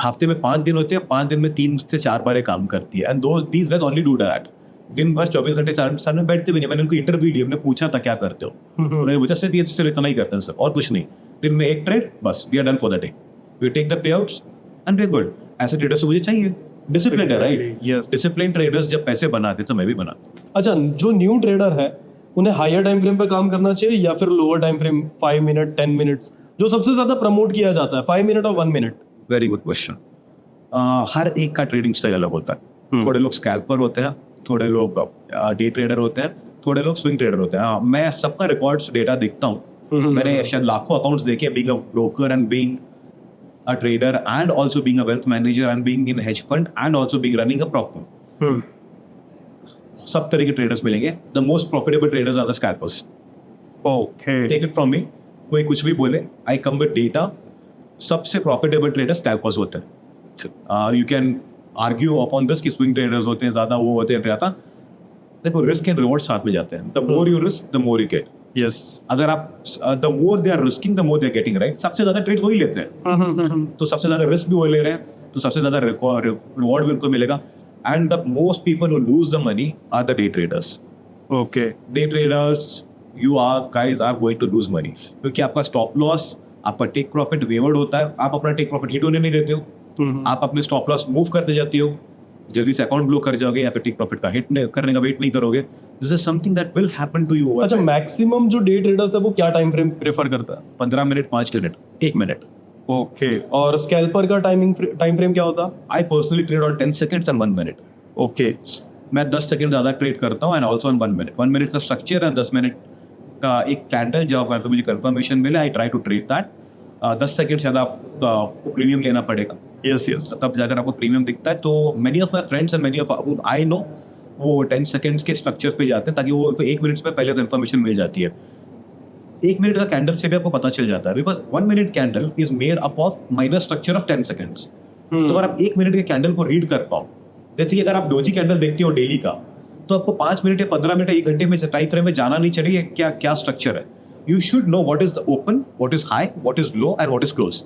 हफ्ते में 5 दिन होते हैं, 5 दिन में 3 से 4 बार काम करती है, and these guys only do that. दिन भर 24 घंटे सामने बैठते भी नहीं। मैंने उनको इंटरव्यू लिया, मैंने पूछा था क्या करते हो, उन्होंने पूछा सिर्फ इतना ही करते हैं सर, और कुछ नहीं। दिन में 1 ट्रेड, बस we are done for the day, we take the pay outs and we are good. ऐसे ट्रेडर्स मुझे चाहिए, डिसिप्लिन है, राइट? Yes. डिसिप्लिन ट्रेडर्स जब पैसे बनाते तो मैं भी बनाता। अच्छा, जो न्यू ट्रेडर है उन्हें हायर टाइम फ्रेम पे काम करना चाहिए या फिर lower time frame 5 minute 10 minutes जो सबसे ज्यादा प्रमोट किया जाता है, 5 मिनट और 1 मिनट? Very good question. हर एक का ट्रेडिंग स्टाइल अलग होता है। थोड़े लोग स्कैल्पर होते हैं, थोड़े लोग डे ट्रेडर होते हैं, थोड़े लोग स्विंग ट्रेडर होते हैं। मैं सबका रिकॉर्ड्स डेटा देखता हूँ। मैंने शायद लाखों अकाउंट्स देखे, being a broker and being a trader and also being a wealth manager and being in a hedge fund and also being running a prop firm. सब तरह के ट्रेडर्स मिलेंगे। The most profitable traders are the scalpers. Okay take it from me, कोई कुछ भी बोले, I come with data. सबसे profitable traders scalpers होते हैं। You can argue upon this कि स्विंग ट्रेडर्स होते हैं ज़्यादा, वो होते हैं ज़्यादा। देखो रिस्क एंड रिवॉर्ड साथ में जाते हैं। The more you risk the more you get. Yes. अगर आप the more they are risking the more they are getting, right. सबसे ज़्यादा ट्रेड वही लेते हैं, तो सबसे ज़्यादा रिस्क भी वही ले रहे हैं, तो सबसे ज़्यादा रिवॉर्ड भी उनको मिलेगा। And the most people who lose the money are the day traders. Okay. Day traders you are guys are going to lose money, क्योंकि आपका स्टॉप लॉस, आपका टेक प्रॉफिट वेवर्ड होता है। आप अपना टेक प्रॉफिट हिट होने नहीं देते हो, आप अपने स्टॉप लॉस मूव करते जाती हो, जल्दी से अकाउंट ब्लॉक कर जाओगे या फिर टेक प्रॉफिट का हिट करने का वेट नहीं करोगे। This is something that will happen to you. अच्छा, मैक्सिमम जो डे ट्रेडर्स है वो क्या टाइम फ्रेम प्रेफर करता है? 15 मिनट, 5 मिनट, 1 मिनट। ओके। और स्कैल्पर का टाइम फ्रेम क्या होता है? I personally trade on 10 seconds and 1 minute. Okay. मैं 10 सेकंड ज़्यादा ट्रेड करता हूँ and also on 1 minute. 1 minute का स्ट्रक्चर है, 10 मिनट का एक कैंडल जब अगर मुझे कंफर्मेशन मिले, I try to trade that. 10 second से आपको प्रीमियम लेना पड़ेगा। Yes yes. तब जाकर आपको प्रीमियम दिखता है। तो many of my friends and many of I know वो 10 सेकंड्स के स्ट्रक्चर पे जाते हैं, ताकि वो उनको 1 मिनट में पहले तो इन्फॉर्मेशन मिल जाती है। 1 मिनट का कैंडल से भी आपको पता चल जाता है, because 1 minute candle is made up of minor structure of 10 seconds. तो अगर आप 1 मिनट के कैंडल को रीड कर पाओ, जैसे कि अगर आप डोजी कैंडल देखते हो डेली का, तो आपको 5 मिनट या 15 मिनट या 1 घंटे में टाइम फ्रेम में जाना नहीं चाहिए क्या क्या स्ट्रक्चर है। You should know what is the open, what is high, what is low and what is close.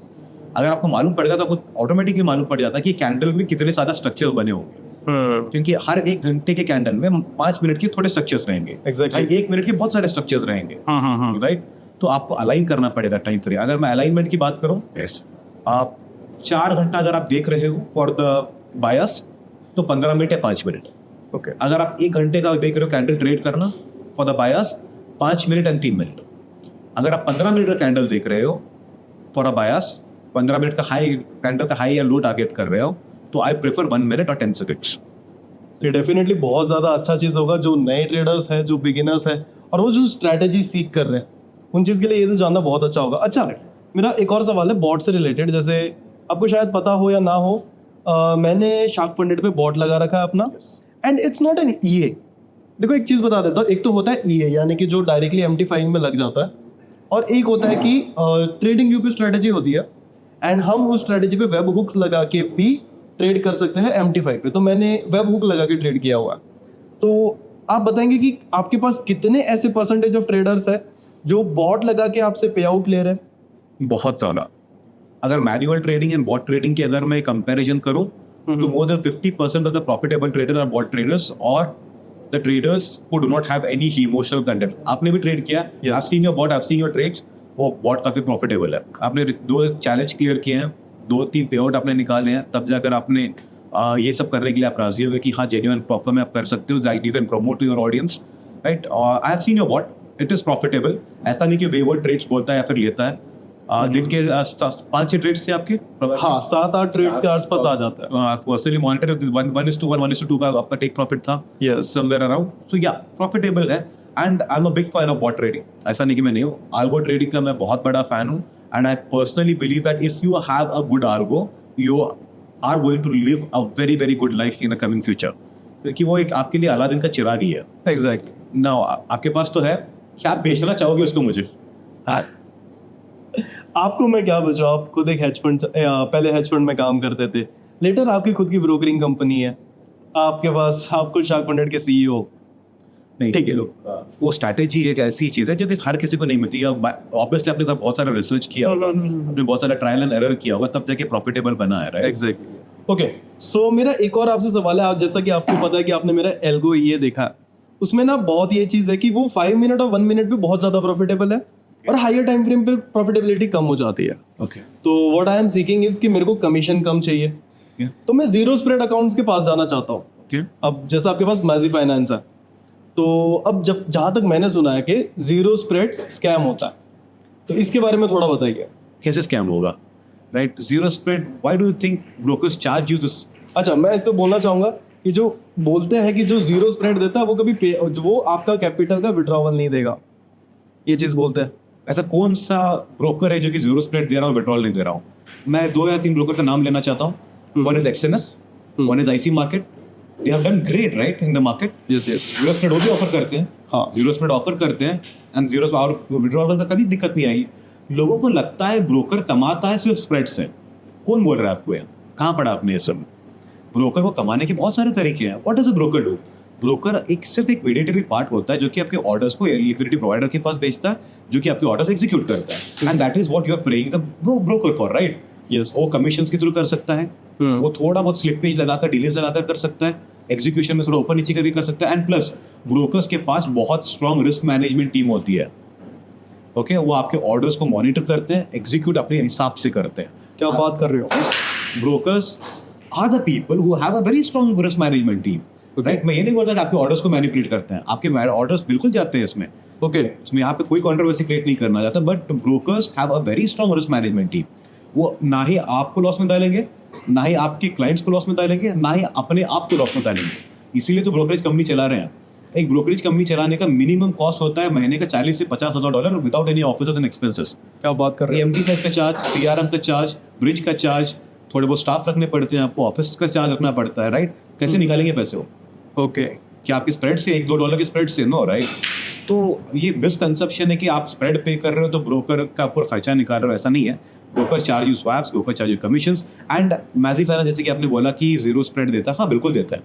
अगर आपको मालूम पड़ेगा तो आपको ऑटोमेटिकली मालूम पड़ जाता है कि कैंडल में कितने ज्यादा स्ट्रक्चर बने होंगे, क्योंकि हर 1 घंटे के कैंडल में 5 मिनट के थोड़े स्ट्रक्चर्स रहेंगे, Exactly. 1 मिनट के बहुत सारे स्ट्रक्चर्स रहेंगे, राइट। तो आपको अलाइन करना पड़ेगा टाइम फ्रेम। अगर मैं अलाइनमेंट की बात करूं, आप 4 घंटा अगर आप देख रहे हो फॉर द बायस, तो 15 मिनट या 5 मिनट। ओके। अगर आप 1 घंटे का देख रहे हो कैंडल ट्रेड करना for the bias, 5 minute and 3 minute. अगर आप 15 मिनट का कैंडल देख रहे हो फॉर अ बायस, 15 मिनट का हाई कैंडल का हाई या लो टारगेट कर रहे हो, तो आई प्रेफर 1 मिनट और 10 सेकंड्स। ये डेफिनेटली बहुत ज़्यादा अच्छा चीज़ होगा जो नए ट्रेडर्स हैं, जो बिगिनर्स हैं, और वो जो स्ट्रैटेजी सीख कर रहे हैं, उन चीज़ के लिए ये तो जानना बहुत अच्छा होगा। अच्छा, मेरा एक और सवाल है बॉट से रिलेटेड। जैसे आपको शायद पता हो या ना हो, मैंने शार्क फंडेड पे बॉट लगा रखा है अपना, एंड इट्स नॉट एन ईए। देखो एक चीज़ बता देता हूँ, एक तो होता है ईए यानी कि जो डायरेक्टली एम्प्टी फाइंग में लग जाता है, और एक होता है कि ट्रेडिंग व्यू पे स्ट्रैटेजी होती है, एंड हम उस स्ट्रैटेजी पे वेब हुक्स लगा के भी ट्रेड कर सकते हैं MT5 पे। तो मैंने वेब हुक लगा के ट्रेड किया हुआ है। तो आप बताएंगे कि आपके पास कितने ऐसे परसेंटेज ऑफ ट्रेडर्स है जो बॉट लगा के आपसे पे आउट ले रहे हैं? बहुत ज़्यादा। अगर manual trading and bot trading की अगर मैं कंपैरिजन करूं, तो more than 50% of the profitable trader are bot traders और the traders who do not have any emotional content. आपने भी ट्रेड किया, I have seen your bot, I have seen your trades, वो बॉट काफ़ी profitable है। आपने 2 challenge clear किए हैं, 2-3 पे आउट आपने निकाले हैं, तब जाकर आपने ये सब करने के लिए आप राजी हो गए कि हाँ जेन्युइन प्रॉफिट में आप कर सकते हो, you can promote to your audience, right. I have seen your bot, it is profitable. ऐसा नहीं कि वेवर्ड ट्रेड्स बोलता है या फिर लेता है। दिन के 5-6 ट्रेड्स थे आपके? हाँ, 7-8 ट्रेड्स के आसपास आ जाता है। पर्सनली मॉनिटर 1:1, 1:2 का आपका टेक प्रॉफिट था, Yes. Somewhere around. So yeah profitable है, and I am a big fan of bot trading. ऐसा नहीं कि मैं नहीं हूँ, आल्गो ट्रेडिंग का मैं बहुत बड़ा फैन हूँ, and I personally believe that if you have a good algo, you are going to live a very very good life in the coming future, क्योंकि वो एक आपके लिए अलादीन का चिराग ही है। एग्जैक्टली। ना आपके पास तो है, क्या आप बेचना चाहोगे उसको मुझे? आपको मैं क्या बचाऊं, आप खुद एक हेज फंड, पहले हेज फंड में काम करते थे, लेटर आपकी खुद की ब्रोकरिंग कंपनी है, आपके पास आप खुद शार्क फंडेड के CEO। नहीं, ठीक है। वो स्ट्रैटेजी एक ऐसी चीज़ है जो कि हर किसी को नहीं मिलती है। ऑब्वियसली आपने बहुत सारा रिसर्च किया होगा, आपने बहुत सारा ट्रायल एंड एरर किया होगा, तब जाके प्रॉफिटेबल बना है, राइट? एग्जैक्टली। ओके, सो मेरा एक और आपसे सवाल है। आप जैसा कि आपको पता है कि आपने मेरा एल्गो ये देखा है, उसमें ना बहुत ये चीज़ है कि वो 5 मिनट और 1 मिनट पे बहुत ज़्यादा प्रॉफिटेबल है, और हायर टाइम फ्रेम पे प्रॉफिटेबिलिटी कम हो जाती है। ओके। तो what I am seeking is कि मेरे को कमीशन कम चाहिए, तो मैं जीरो स्प्रेड अकाउंट्स के पास जाना चाहता हूँ। अब जैसा आपके पास मैजी फाइनेंस है, तो अब जब जहाँ तक मैंने सुना है कि जीरो स्प्रेड स्कैम होता है, तो इसके बारे में थोड़ा बताइए। कैसे स्कैम होगा, right? Zero spread, why do you think brokers charge you this? अच्छा, मैं इस पे बोलना चाहूँगा कि जो बोलते हैं कि जो जीरो स्प्रेड देता है वो कभी वो आपका कैपिटल का विड्रॉवल नहीं देगा, ये चीज़ बोलते हैं। ऐसा कौन सा ब्रोकर है जो कि जीरो स्प्रेड दे रहा हूँ, विड्रॉल नहीं दे रहा हूँ? मैं 2 या 3 ब्रोकर का नाम लेना चाहता हूँ। One is XNS, one is IC market, they have done great right in the market. Yes yes. Zero spread वो भी ऑफर करते हैं. हाँ. जीरो स्प्रेड ऑफर करते हैं एंड जीरो और विड्रॉल का कभी दिक्कत नहीं आई. लोगों को लगता है ब्रोकर कमाता है सिर्फ स्प्रेड से. कौन बोल रहा है आपको? कहाँ पढ़ा आपने ये सब? ब्रोकर को कमाने के बहुत सारे तरीके हैं. What does a broker do? Broker सिर्फ एक मीडिएटरी पार्ट होता है जो कि आपके ऑर्डर्स को लिक्विडिटी प्रोवाइडर के पास भेजता है, जो कि आपके ऑर्डर्स एग्जीक्यूट करता है. And that is what you are paying the broker for, right? Yes. वो कमीशंस के थ्रू कर सकता है, वो थोड़ा बहुत स्लिपेज लगाकर डिलेज लगाकर कर सकता है, एग्जीक्यूशन में थोड़ा ऊपर नीचे करके कर सकता है. एंड प्लस ब्रोकर्स के पास बहुत स्ट्रॉन्ग रिस्क मैनेजमेंट टीम होती है. ओके, वो आपके ऑर्डर्स को मॉनिटर करते हैं, एग्जीक्यूट अपने हिसाब से करते हैं. क्या बात कर रहे हो? Brokers are the people who have a very strong risk management team. Right, मैं ये नहीं बोलता कि आपके ऑर्डर्स को मैनिपुलेट करते हैं. आपके ऑर्डर्स बिल्कुल जाते हैं इसमें. ओके. इसमें यहाँ पे कोई कंट्रोवर्सी क्रिएट नहीं करना चाहता, but brokers have a very strong risk management team. वो ना ही आपको लॉस में डालेंगे, ना ही आपके क्लाइंट्स को लॉस में डालेंगे, ना ही अपने आप को लॉस में डालेंगे. इसीलिए तो ब्रोकरेज कंपनी चला रहे हैं. एक ब्रोकरेज कंपनी चलाने का मिनिमम कॉस्ट होता है महीने का $40,000 से $50,000 without any officers and expenses. क्या बात कर रहे हो? MD5 का चार्ज, CRM का चार्ज, ब्रिज का चार्ज, थोड़े बहुत स्टाफ रखने पड़ते हैं, आपको ऑफिस का चार्ज रखना पड़ता है. राइट, कैसे निकालेंगे पैसे वो? ओके. क्या आपकी स्प्रेड से $1-2 की स्प्रेड से? No, right. तो ये मिसकंसेप्शन है कि आप स्प्रेड पे कर रहे हो तो ब्रोकर का पूरा खर्चा निकाल रहे हो. ऐसा नहीं है. Broker charge you swaps, broker charge you commissions. And मैजी फाइनेंस जैसे कि आपने बोला कि जीरो स्प्रेड देता है, हाँ बिल्कुल देता है.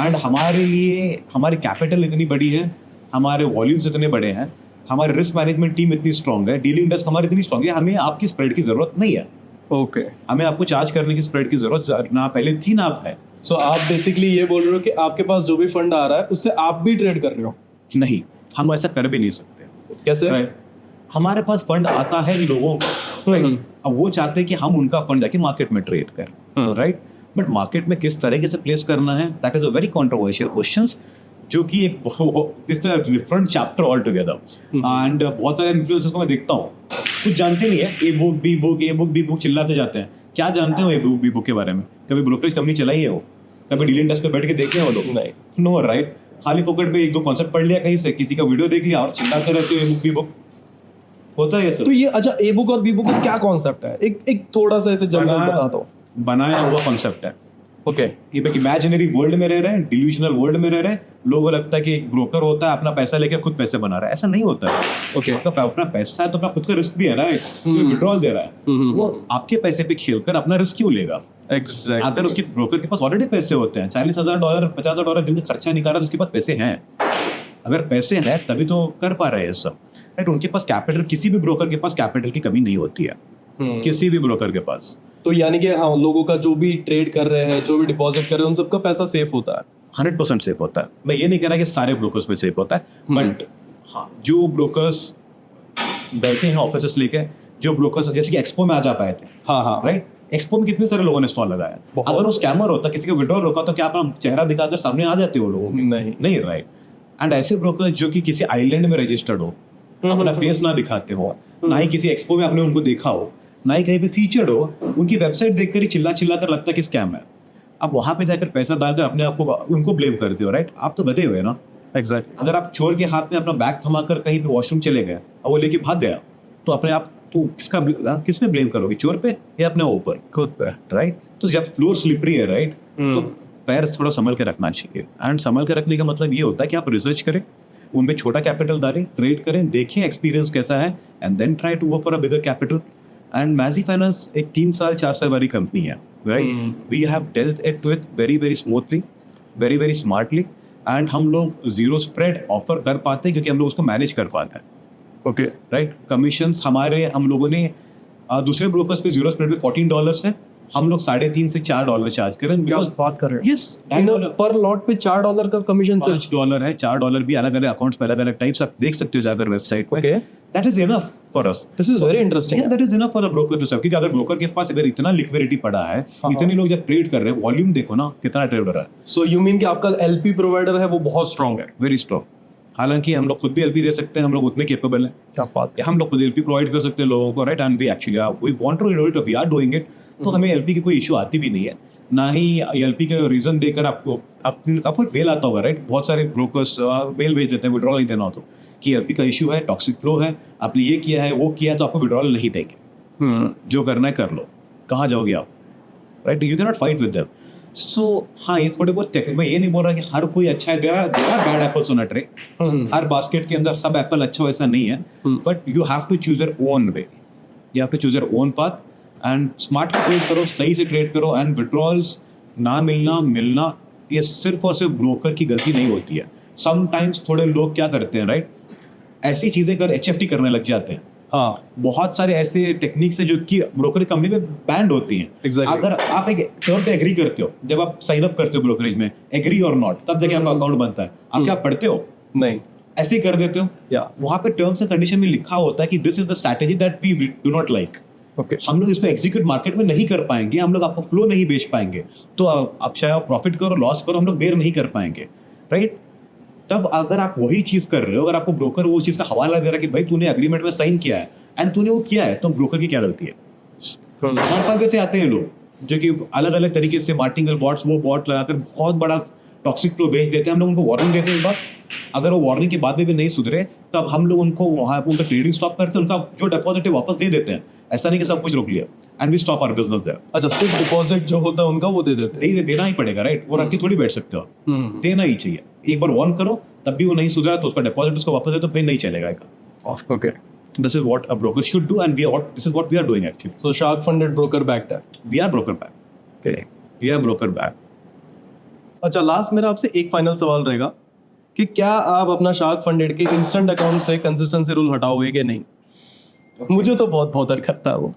एंड हमारे लिए हमारी कैपिटल इतनी बड़ी है, हमारे वॉल्यूम्स इतने बड़े हैं, हमारी रिस्क मैनेजमेंट टीम इतनी स्ट्रॉन्ग है, डीलिंग डेस्क हमारी इतनी स्ट्रॉन्ग है, हमें आपकी स्प्रेड की जरूरत नहीं है. ओके. हमें आपको चार्ज करने की स्प्रेड की जरूरत ना पहले थी ना अब है. सो आप बेसिकली ये बोल रहे हो कि आपके पास जो भी फंड आ रहा है उससे आप भी ट्रेड कर रहे हो? नहीं, हम ऐसा कर भी नहीं सकते. कैसे? राइट, हमारे पास फंड आता है लोगों का. अब वो चाहते हैं कि हम उनका फंड जाके मार्केट में ट्रेड करें. राइट, बट मार्केट में किस तरीके से प्लेस करना है, that is a very controversial questions, जो कि एक different chapter all together. And बहुत सारे इन्फ्लुएंसर्स को मैं देखता हूँ, कुछ जानते नहीं है. ए बुक बी बुक चिल्लाते जाते हैं. क्या जानते हो ए बुक बी बुक के बारे में? कभी ब्रोकरेज कंपनी चलाई है वो? कभी डीलिंग डेस्क पे बैठ के देखे हैं वो लोग? नहीं. No, right. खाली पॉकेट पे एक दो कॉन्सेप्ट पढ़ लिया कहीं से, किसी का वीडियो देख लिया और चिल्लाते रहते हो ए बुक बी बुक. होता है ये सब. तो ये अच्छा, ए बुक और बी बुक का क्या कॉन्सेप्ट है? एक थोड़ा सा ऐसे जनरल बता दो. बनाया हुआ कॉन्सेप्ट है. ओके. ये इमेजिनरी वर्ल्ड में रह रहे हैं, डिल्यूशनल वर्ल्ड में रह रहे हैं. लोगों को लगता है कि एक ब्रोकर होता है, अपना पैसा लेके खुद पैसे बना रहा है. ऐसा नहीं होता है. ओके. उसका अपना पैसा है तो अपना खुद का रिस्क भी है ना. विड्रॉल दे रहा है, वो आपके पैसे पे खेलकर अपना रिस्क क्यों लेगा? एग्जैक्टली. अगर उसके ब्रोकर के पास ऑलरेडी पैसे होते हैं, $40,000 $50,000 दिन का खर्चा निकाल रहा है, उसके पास पैसे हैं. अगर पैसे हैं तभी तो कर पा रहे हैं सब. राइट, उनके पास कैपिटल, किसी भी ब्रोकर के पास कैपिटल की कमी नहीं होती है. किसी भी ब्रोकर के पास. तो यानी कि हाँ, लोगों का जो भी ट्रेड कर रहे हैं, जो भी डिपॉजिट कर रहे हैं, उन सबका पैसा सेफ होता है. 100% सेफ होता है. मैं ये नहीं कह रहा कि सारे ब्रोकर्स में सेफ होता है, बट हाँ, जो ब्रोकर्स बैठे हैं ऑफिस लेके, जो ब्रोकर्स जैसे कि एक्सपो में आज आप आए थे. हाँ. राइट, एक्सपो में कितने सारे लोगों ने स्टॉल लगाया. अगर वो स्कैमर होता, किसी का विड्रॉल रोका, तो क्या अपना चेहरा दिखाकर सामने आ जाते हो लोगों के? नहीं, राइट. एंड ऐसे ब्रोकर जो कि किसी आइलैंड में रजिस्टर्ड हो, अपना फेस ना दिखाते हो, ना ही किसी एक्सपो में आपने उनको देखा हो, ना ही कहीं पे फीचर्ड हो, उनकी वेबसाइट देखकर ही चिल्ला कर लगता है कि स्कैम है. आप वहां पे जाकर पैसा डालकर अपने आप को उनको ब्लेम करते हो. राइट, आप तो गधे हुए ना. एग्जैक्ट. अगर आप चोर के हाथ में अपना बैग थमाकर कहीं पे वॉशरूम चले गए और वो लेके भाग गया, तो अपने आप तो किस पे ब्लेम करोगे? चोर पे या अपने ऊपर? खुद पे. राइट. तो जब फ्लोर स्लिपरी है, राइट, तो पैर थोड़ा संभल के रखना चाहिए. एंड संभल के रखने का मतलब ये होता है कि आप रिसर्च करें, उनमें छोटा कैपिटल डालें, ट्रेड करें, देखें एक्सपीरियंस कैसा है, and then try to go for a bigger capital. And मैजी फाइनेंस एक 3-4 साल वाली कंपनी है. Right, we have dealt it with very smoothly, very smartly. And हम लोग जीरो स्प्रेड ऑफर कर पाते हैं क्योंकि हम लोग उसको मैनेज कर पाते हैं. ओके. राइट, कमीशंस हमारे, हम लोगों ने दूसरे ब्रोकर्स पे जीरो स्प्रेड पे $14 है, हम लोग $3.5 से $4 चार्ज करें. क्या बात कर रहे हो? यस, पर लॉट पे $4 का कमीशन सिर्फ. $5 है. $4 भी अलग अलग अकाउंट्स पे अलग अलग टाइप्स आप देख सकते हो जाकर वेबसाइट पे. Okay. That is enough for us. This is very interesting. That is enough for a broker to serve. क्योंकि अगर ब्रोकर के पास अगर इतना लिक्विडिटी पड़ा है, इतने लोग जब ट्रेड कर रहे हैं, वॉल्यूम देखो ना कितना ट्रेड हो रहा है. सो यू मीन कि आपका एलपी प्रोवाइडर है वो बहुत स्ट्रांग है? Very strong. हालांकि हम लोग खुद भी एलपी दे सकते हैं, हम लोग उतने केपेबल हैं. क्या बात है. हम लोग खुद एलपी प्रोवाइड कर सकते हैं लोगों को. Right, and we actually we want to do it, we are doing it. तो हमें एलपी की कोई इशू आती भी नहीं है, ना ही एलपी का रीजन देकर आपको मेल आता होगा. राइट, बहुत सारे ब्रोकर्स मेल भेज देते हैं विड्रॉल नहीं देना हो तो, कि एलपी का इशू है, टॉक्सिक फ्लो है, आपने ये किया है, वो किया है, तो आपको विड्रॉल नहीं देंगे. जो करना है कर लो. कहाँ जाओगे आप? Right, you can not fight with them. So हाँ, ये थोड़े बहुत मैं ये नहीं बोल रहा कि हर कोई अच्छा है, there are bad apples on a tray. हर बास्केट के अंदर सब एप्पल अच्छा वैसा नहीं है, but you have to choose your own way, you have to choose your own path and smart trade करो, सही से ट्रेड करो। एंड विड्रॉल्स ना मिलना ये सिर्फ और सिर्फ ब्रोकर की गलती नहीं होती है। समटाइम्स थोड़े लोग क्या करते हैं, राइट, ऐसी चीजें कर HFT करने लग जाते हैं। हाँ, बहुत सारे ऐसे टेक्निक्स है जो कि ब्रोकरेज कंपनी में बैंड होती हैं। Exactly. अगर आप एक टर्म पे एग्री करते हो, जब आप साइन अप करते हो ब्रोकरेज में, एग्री और नॉट, तब जाके आपका अकाउंट बनता है। आप क्या पढ़ते हो? नहीं, ऐसे ही कर देते हो। या वहां पे टर्म्स एंड कंडीशन में लिखा होता है कि this is the strategy that we do not like. Okay, हम लोग इसको एग्जीक्यूट मार्केट में नहीं कर पाएंगे, हम लोग आपको फ्लो नहीं बेच पाएंगे, तो आप चाहे आप प्रॉफिट करो लॉस करो, हम लोग बेर नहीं कर पाएंगे, राइट। तब अगर आप वही चीज कर रहे हो, अगर आपको ब्रोकर वो चीज का हवाला दे रहा है कि भाई तूने एग्रीमेंट में साइन किया है एंड तूने वो किया है, तो ब्रोकर की क्या गलती है? हमारे पास वैसे आते हैं लोग जो कि अलग अलग तरीके से मार्टिंगल बॉट्स वो बॉट लगाकर बहुत बड़ा टॉक्सिक फ्लो बेच देते हैं। हम लोग उनको वार्निंग देते हैं, एक बार अगर वो वार्निंग के बाद में भी नहीं सुधरे, तब हम लोग उनको वहाँ उनका ट्रेडिंग स्टॉप करते हैं, उनका जो डिपॉजिट है वापस दे देते हैं। ऐसा नहीं कि सब कुछ रोक लिया and we stop our business there. अच्छा, सिर्फ डिपॉजिट जो होता है उनका वो दे देते नहीं, देना ही पड़ेगा, राइट। वो रख के थोड़ी बैठ सकते हो, हैं। देना ही चाहिए। एक बार वार्न करो, तब भी वो नहीं सुधरा तो उसका डिपॉजिट उसको वापस दे, तो फिर नहीं चलेगा। Okay, this is what a broker should do and this is what we are doing actually. So shark funded broker backed है। We are broker back, we are broker back. अच्छा, लास्ट मेरा आपसे एक फाइनल सवाल रहेगा कि क्या आप अपना शार्क फंडेड के इंस्टेंट अकाउंट से कंसिस्टेंसी रूल हटाओगे कि नहीं? मुझे तो बहुत बहुत करता है वो।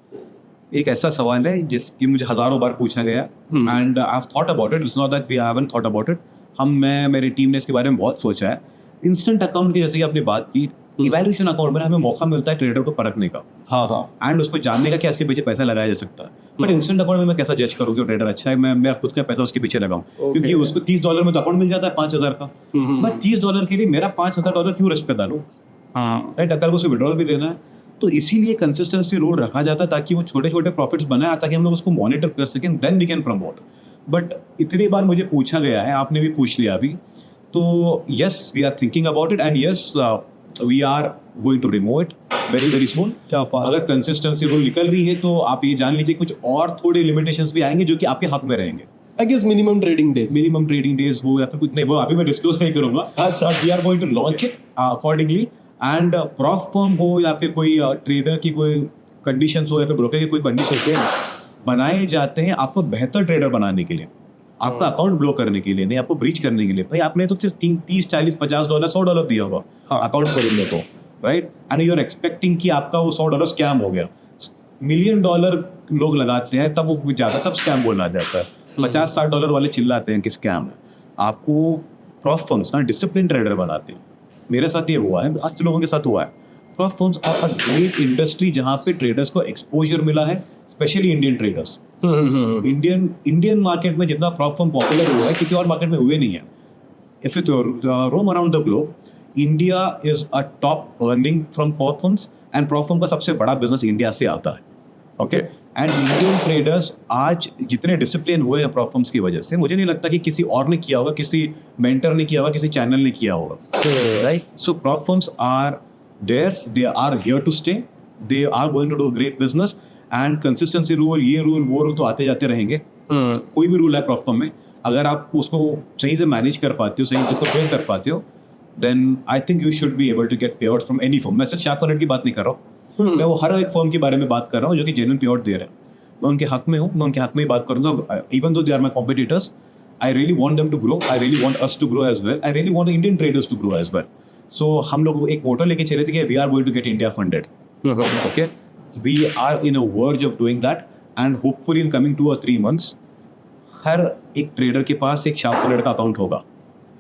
एक ऐसा सवाल है जिसकी मुझे हजारों बार पूछा गया and I have thought about it. It's not that we haven't thought about it. मैं मेरी टीम ने इसके बारे में बहुत सोचा है। इंस्टेंट अकाउंट की जैसे कि आपने बात की, इवैल्यूएशन अकाउंट में हमें मौका मिलता है ट्रेडर को परखने का हाँ, एंड उसको जानने का कि इसके पीछे पैसा लगाया जा सकता है। बट इंस्टेंट अकाउंट में मैं कैसा जज करूँ कि ट्रेडर अच्छा है, मैं मेरा खुद का पैसा उसके पीछे लगाऊं? क्योंकि उसको $30 में तो अकाउंट मिल जाता है 5,000 का। मैं $30 के लिए मेरा $5,000 क्यों रिस्क पे डालूं? राइट, अगर उसको विड्रॉल भी देना है तो इसीलिए कंसिस्टेंसी रूल रखा जाता है ताकि वो छोटे छोटे प्रॉफिट्स बनाए, ताकि हम लोग उसको मॉनिटर कर सकें, then we can promote. But इतनी बार मुझे पूछा गया है, आपने भी पूछ लिया अभी, तो yes we are thinking about it and yes we are going to remove it very very soon. क्या बात। अगर कंसिस्टेंसी रूल निकल रही है तो आप ये जान लीजिए कुछ और थोड़े लिमिटेशंस भी आएंगे जो कि आपके हक में रहेंगे। I guess minimum trading days हो या फिर कुछ नहीं, वो अभी मैं डिस्क्लोज नहीं करूंगा। अच्छा, we are going to launch it accordingly and prop firm हो या फिर कोई ट्रेडर की कोई कंडीशंस हो या फिर ब्रोकर की कोई कंडीशन बनाए जाते हैं आपको बेहतर ट्रेडर बनाने के लिए, आपका अकाउंट ब्लॉक करने के लिए नहीं, आपको ब्रीच करने के लिए। भाई आपने तो सिर्फ 30, 40, $50, $100 दिया होगा अकाउंट खोलने को, right, and you are expecting कि आपका वो $100 स्कैम हो गया। $1 मिलियन लोग लगाते हैं, तब वो कुछ ज़्यादा तब स्कैम बोलना जाता है। $50-60 वाले चिल्लाते हैं कि स्कैम है। आपको प्रॉफ फर्म्स ना डिसिप्लिन ट्रेडर बनाते हैं। मेरे साथ ये हुआ है, अच्छे लोगों के साथ हुआ है। Prop firms are a great industry जहाँ पे ट्रेडर्स को एक्सपोजर मिला है, specially Indian traders. Indian market में जितना प्रॉफ फर्म पॉपुलर हुआ है किसी और मार्केट में हुए नहीं है। If you roam around the globe, India is a top earning from prof firms and prop firm का सबसे बड़ा बिजनेस इंडिया से आता है। ओके, एंड इंडियन ट्रेडर्स आज जितने डिसिप्लिन हुए हैं प्रॉफ फर्म्स की वजह से, मुझे नहीं लगता कि किसी और ने किया होगा, किसी मेंटर ने किया होगा, किसी चैनल ने किया होगा, राइट। So prop firms are there, they are here to stay, they are going to do great business and consistency rule, ये रूल वो रूल तो आते जाते रहेंगे। कोई भी रूल है प्रॉफ फर्म में, अगर आप उसको सही से मैनेज कर पाते हो, सही से उसको ट्रेन कर पाते हो, then I think you should be able to get pay out from any firm. मैं सिर्फ शार्क फंडेड की बात नहीं कर रहा हूँ, मैं वो हर एक फर्म के बारे में बात कर रहा हूँ जो कि जेन्युइन पे आउट दे रहे हैं। मैं उनके हक में हूँ, मैं उनके हक में ही बात करूँगा। Even though they are my competitors, I really want them to grow, I really want us to grow as well, I really want Indian traders to grow as well. So हम लोग एक मोटो लेके चले थे कि we are going to get India funded. Okay, we are in a verge of doing that and hopefully in coming 2 or 3 months हर एक trader के पास एक शार्क फंडेड का अकाउंट होगा।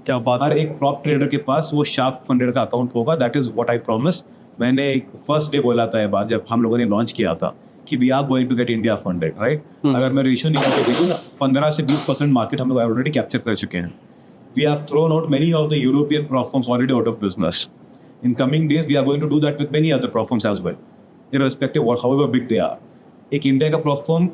क्या बात। हर एक प्रॉप ट्रेडर के पास वो शार्क फंडेड का अकाउंट होगा। That is what I promise. मैंने एक फर्स्ट डे बोला था ये बात जब हम लोगों ने लॉन्च किया था कि we are going to get India funded, right. अगर मैं रेशियो निकाल के देखूँ ना, 15 से 20% मार्केट हम लोग ऑलरेडी कैप्चर कर चुके हैं। We have thrown out many of the European prop firms already out of business. In coming days we are going to do that with many other prop firms as well, irrespective of however big they are. एक India का prop firm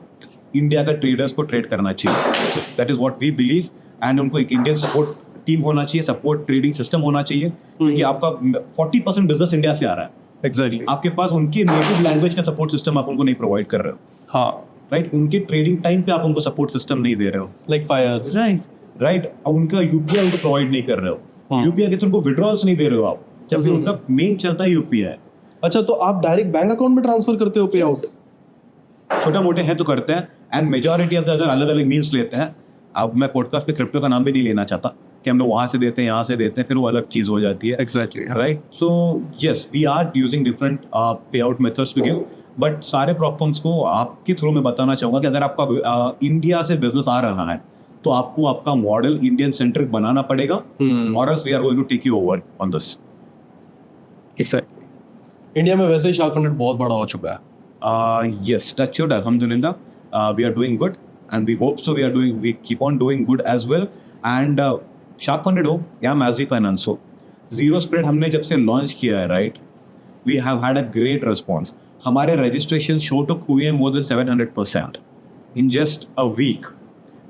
India का traders को trade करना चाहिए, that is what we believe. And उनको एक Indian support team होना चाहिए, सपोर्ट ट्रेडिंग सिस्टम होना चाहिए, क्योंकि आपका 40% बिजनेस इंडिया से आ रहा है। एग्जैक्टली। आपके पास उनकी नेटिव लैंग्वेज का सपोर्ट सिस्टम आप उनको नहीं प्रोवाइड कर रहे हो। हाँ, राइट, उनके ट्रेडिंग टाइम पे आप उनको सपोर्ट सिस्टम नहीं दे रहे हो, लाइक फायर्स। राइट, अब उनका यूपीआई उनको प्रोवाइड नहीं कर रहे हो, हाँ। यूपीआई के थ्रू उनको विड्रॉल्स नहीं दे रहे हो आप, जबकि उनका मेन चलता है यूपीआई। अच्छा, तो आप डायरेक्ट बैंक अकाउंट में ट्रांसफर करते हो पे आउट? छोटा मोटे हैं तो करते हैं, एंड मेजॉरिटी ऑफ द अगर अलग अलग मीन्स लेते हैं। अब मैं पॉडकास्ट पे क्रिप्टो का नाम भी नहीं लेना चाहता कि हम लोग वहाँ से देते हैं यहाँ से देते हैं, फिर वो अलग चीज़ हो जाती है। Exactly, right, so yes we are using different pay out methods to give, but सारे प्रॉब्लम्स को आपके थ्रू मैं बताना चाहूँगा कि अगर आपका इंडिया से बिजनेस आ रहा है तो आपको आपका मॉडल इंडियन सेंट्रिक बनाना पड़ेगा, और else we are going to take you over on this. Exactly. India में वैसे ही शार्क फंड बहुत बड़ा हो चुका है। Yes, touch wood, alhamdulillah. We are doing good, and we hope so. We keep on doing good as well. And Shark Funded हो या Mazzi Finance हो, जीरो स्प्रेड हमने जब से लॉन्च किया है, right, we have had a great response. हमारे registration शो टुक हुए more than 700% in just a week.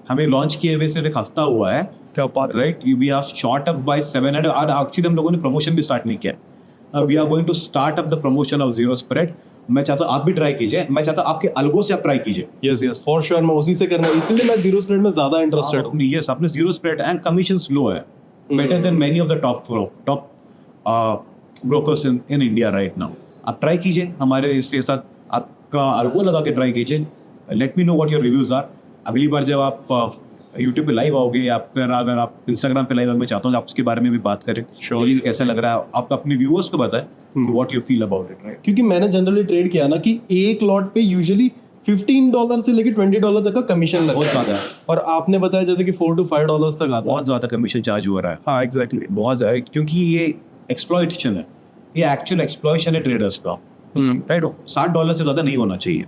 हमें लॉन्च किए हुए सिर्फ एक हफ्ता हुआ है, क्या बात। Right, we are short up by 700। और एक्चुअली हम लोगों ने प्रमोशन भी स्टार्ट नहीं किया। We are going to start up the promotion of zero spread. मैं चाहता हूँ आप भी ट्राई कीजिए, मैं चाहता हूँ आपके अलगों से आप ट्राई कीजिए। यस फॉर श्योर, मैं उसी से करना, इसलिए मैं जीरो स्प्रेड में ज्यादा इंटरेस्टेड हूँ। यस, आपने जीरो स्प्रेड एंड कमीशन लो है, better than many of the top brokers in India right now. आप ट्राई कीजिए हमारे इसके साथ, आपका अलगो लगा के ट्राई कीजिए। Let me know what your reviews are. अगली बार जब आप यूट्यूब पे लाइव आओगे या फिर अगर आप इंस्टाग्राम पे लाइव आओगे, मैं चाहता हूँ आप उसके बारे में भी बात करें। ये कैसा लग रहा है, आप अपने व्यूअर्स को बताएं what you feel about it, right. क्योंकि मैंने जनरली ट्रेड किया ना कि एक लॉट पे यूजुअली $15 से लेके $20 तक का कमीशन लगता बहुत है, ज़्यादा है, और आपने बताया जैसे कि $4 to $5 तक आता है। बहुत ज़्यादा कमीशन चार्ज हो रहा है। हाँ एग्जैक्टली। बहुत ज़्यादा, क्योंकि ये एक्सप्लॉइटेशन है, ये एक्चुअल एक्सप्लॉइटेशन है ट्रेडर्स का, राइट। $60 से ज़्यादा नहीं होना चाहिए,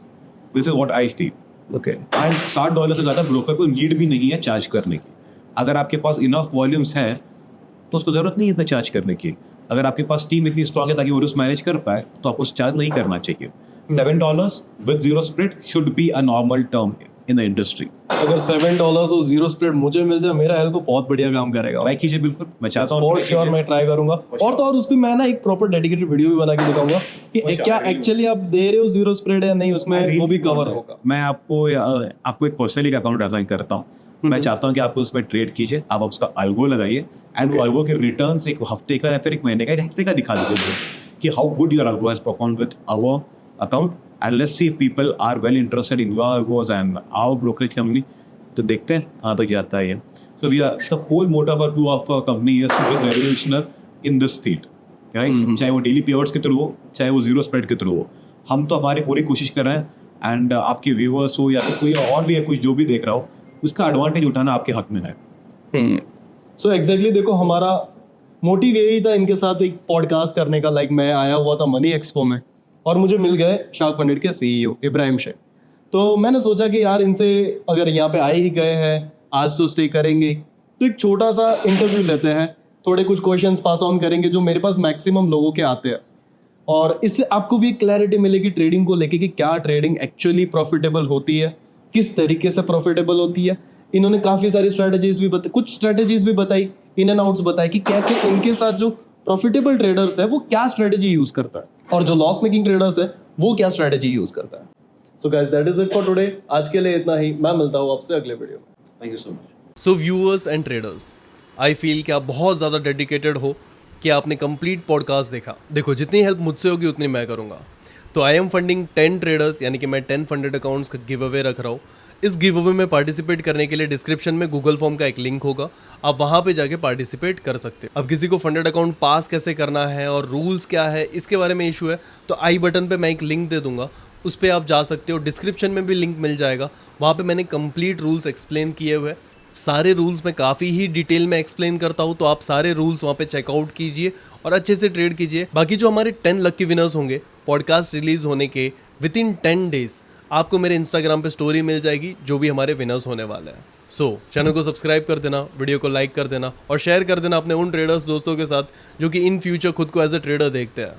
this is what I feel. Okay, and $60 से ज़्यादा ब्रोकर को नीड भी नहीं है चार्ज करने की। अगर आपके पास इनफ वॉल्यूम्स है तो उसको ज़रूरत नहीं है इतना चार्ज करने की। अगर आपके पास टीम इतनी स्ट्रॉन्ग है ताकि वो रिस्क मैनेज कर पाए तो आपको चार्ज नहीं करना चाहिए। $7 with zero spread should be a normal term in the industry. अगर $7 और जीरो स्प्रेड मुझे मिल जाए, मेरा हेल्थ को बहुत बढ़िया काम करेगा। ट्राई कीजिए, बिल्कुल, मैं चाहता हूँ फॉर श्योर मैं ट्राई करूंगा। और तो और उस पे मैं ना एक प्रॉपर डेडिकेटेड वीडियो भी बना के दिखाऊंगा कि क्या एक्चुअली आप दे रहे हो जीरो स्प्रेड या नहीं, उसमें वो भी कवर होगा। मैं आपको एक पर्सनली अकाउंट असाइन करता हूँ। मैं चाहता हूँ कि आप उसमें ट्रेड कीजिए, आप उसका अल्गो लगाइए, एंड वो अल्गो के रिटर्न एक हफ्ते का या फिर एक महीने का, एक हफ्ते का दिखा दीजिए कि how good your algo has perform with our account, and let's see if people are well interested in your algos and our brokerage company. तो देखते हैं कहाँ तक जाता है ये। So we are the whole motive of our company is to be revolutionary in this field, right. चाहे वो डेली पेआउट्स के थ्रू हो, चाहे वो जीरो स्प्रेड के थ्रू हो, हम तो हमारी पूरी कोशिश कर रहे हैं। एंड आपके व्यूअर्स हो या फिर कोई और भी है, कुछ जो भी देख रहा हो, उसका एडवांटेज उठाना आपके हक में है। सो एग्जैक्टली देखो, हमारा मोटिव यही था इनके साथ एक पॉडकास्ट करने का। लाइक मैं आया हुआ था मनी एक्सपो में और मुझे मिल गए शार्क फंडेड के सीईओ इब्राहिम शेख। तो मैंने सोचा कि यार इनसे अगर यहाँ पे आ ही गए हैं, आज तो स्टे करेंगे, तो एक छोटा सा इंटरव्यू लेते हैं, थोड़े कुछ क्वेश्चंस पास ऑन करेंगे जो मेरे पास मैक्सिमम लोगों के आते हैं, और इससे आपको भी क्लैरिटी मिलेगी ट्रेडिंग को लेके कि क्या ट्रेडिंग एक्चुअली प्रॉफिटेबल होती है, किस तरीके से प्रॉफिटेबल होती है। इन्होंने काफ़ी सारी स्ट्रैटेजीज भी बताई, कुछ स्ट्रैटेजीज भी बताई, इन एंड आउट्स बताए कि कैसे उनके साथ जो प्रॉफिटेबल ट्रेडर्स है वो क्या स्ट्रैटेजी यूज करता है, और जो लॉस मेकिंग ट्रेडर्स है वो क्या स्ट्रैटेजी यूज करता है। So guys, that is it for today. आज के लिए इतना ही। मैं मिलता हूँ आपसे अगले वीडियो में। Thank you so much. So viewers and traders, I feel कि आप बहुत ज़्यादा डेडिकेटेड हो कि आपने कंप्लीट पॉडकास्ट देखा। देखो, जितनी हेल्प मुझसे होगी उतनी मैं करूँगा। तो आई एम फंडिंग 10 ट्रेडर्स, यानी कि मैं 10 फंडेड अकाउंट्स का गिव अवे रख रहा हूँ। इस गिव अवे में पार्टिसिपेट करने के लिए डिस्क्रिप्शन में गूगल फॉर्म का एक लिंक होगा, आप वहाँ पे जाके पार्टिसिपेट कर सकते हो। अब किसी को फंडेड अकाउंट पास कैसे करना है और रूल्स क्या है, इसके बारे में इशू है तो आई बटन पे मैं एक लिंक दे दूंगा, उस पर आप जा सकते हो। डिस्क्रिप्शन में भी लिंक मिल जाएगा, वहाँ पे मैंने कंप्लीट रूल्स एक्सप्लेन किए हुए। सारे रूल्स मैं काफ़ी ही डिटेल में एक्सप्लेन करता हूँ, तो आप सारे रूल्स वहाँ पे चेकआउट कीजिए और अच्छे से ट्रेड कीजिए। बाकी जो हमारे 10 लकी विनर्स होंगे पॉडकास्ट रिलीज होने के विद इन 10 डेज, आपको मेरे इंस्टाग्राम पे स्टोरी मिल जाएगी जो भी हमारे विनर्स होने वाले हैं। सो चैनल को सब्सक्राइब कर देना, वीडियो को लाइक कर देना और शेयर कर देना अपने उन ट्रेडर्स दोस्तों के साथ जो कि इन फ्यूचर खुद को एज ए ट्रेडर देखते हैं।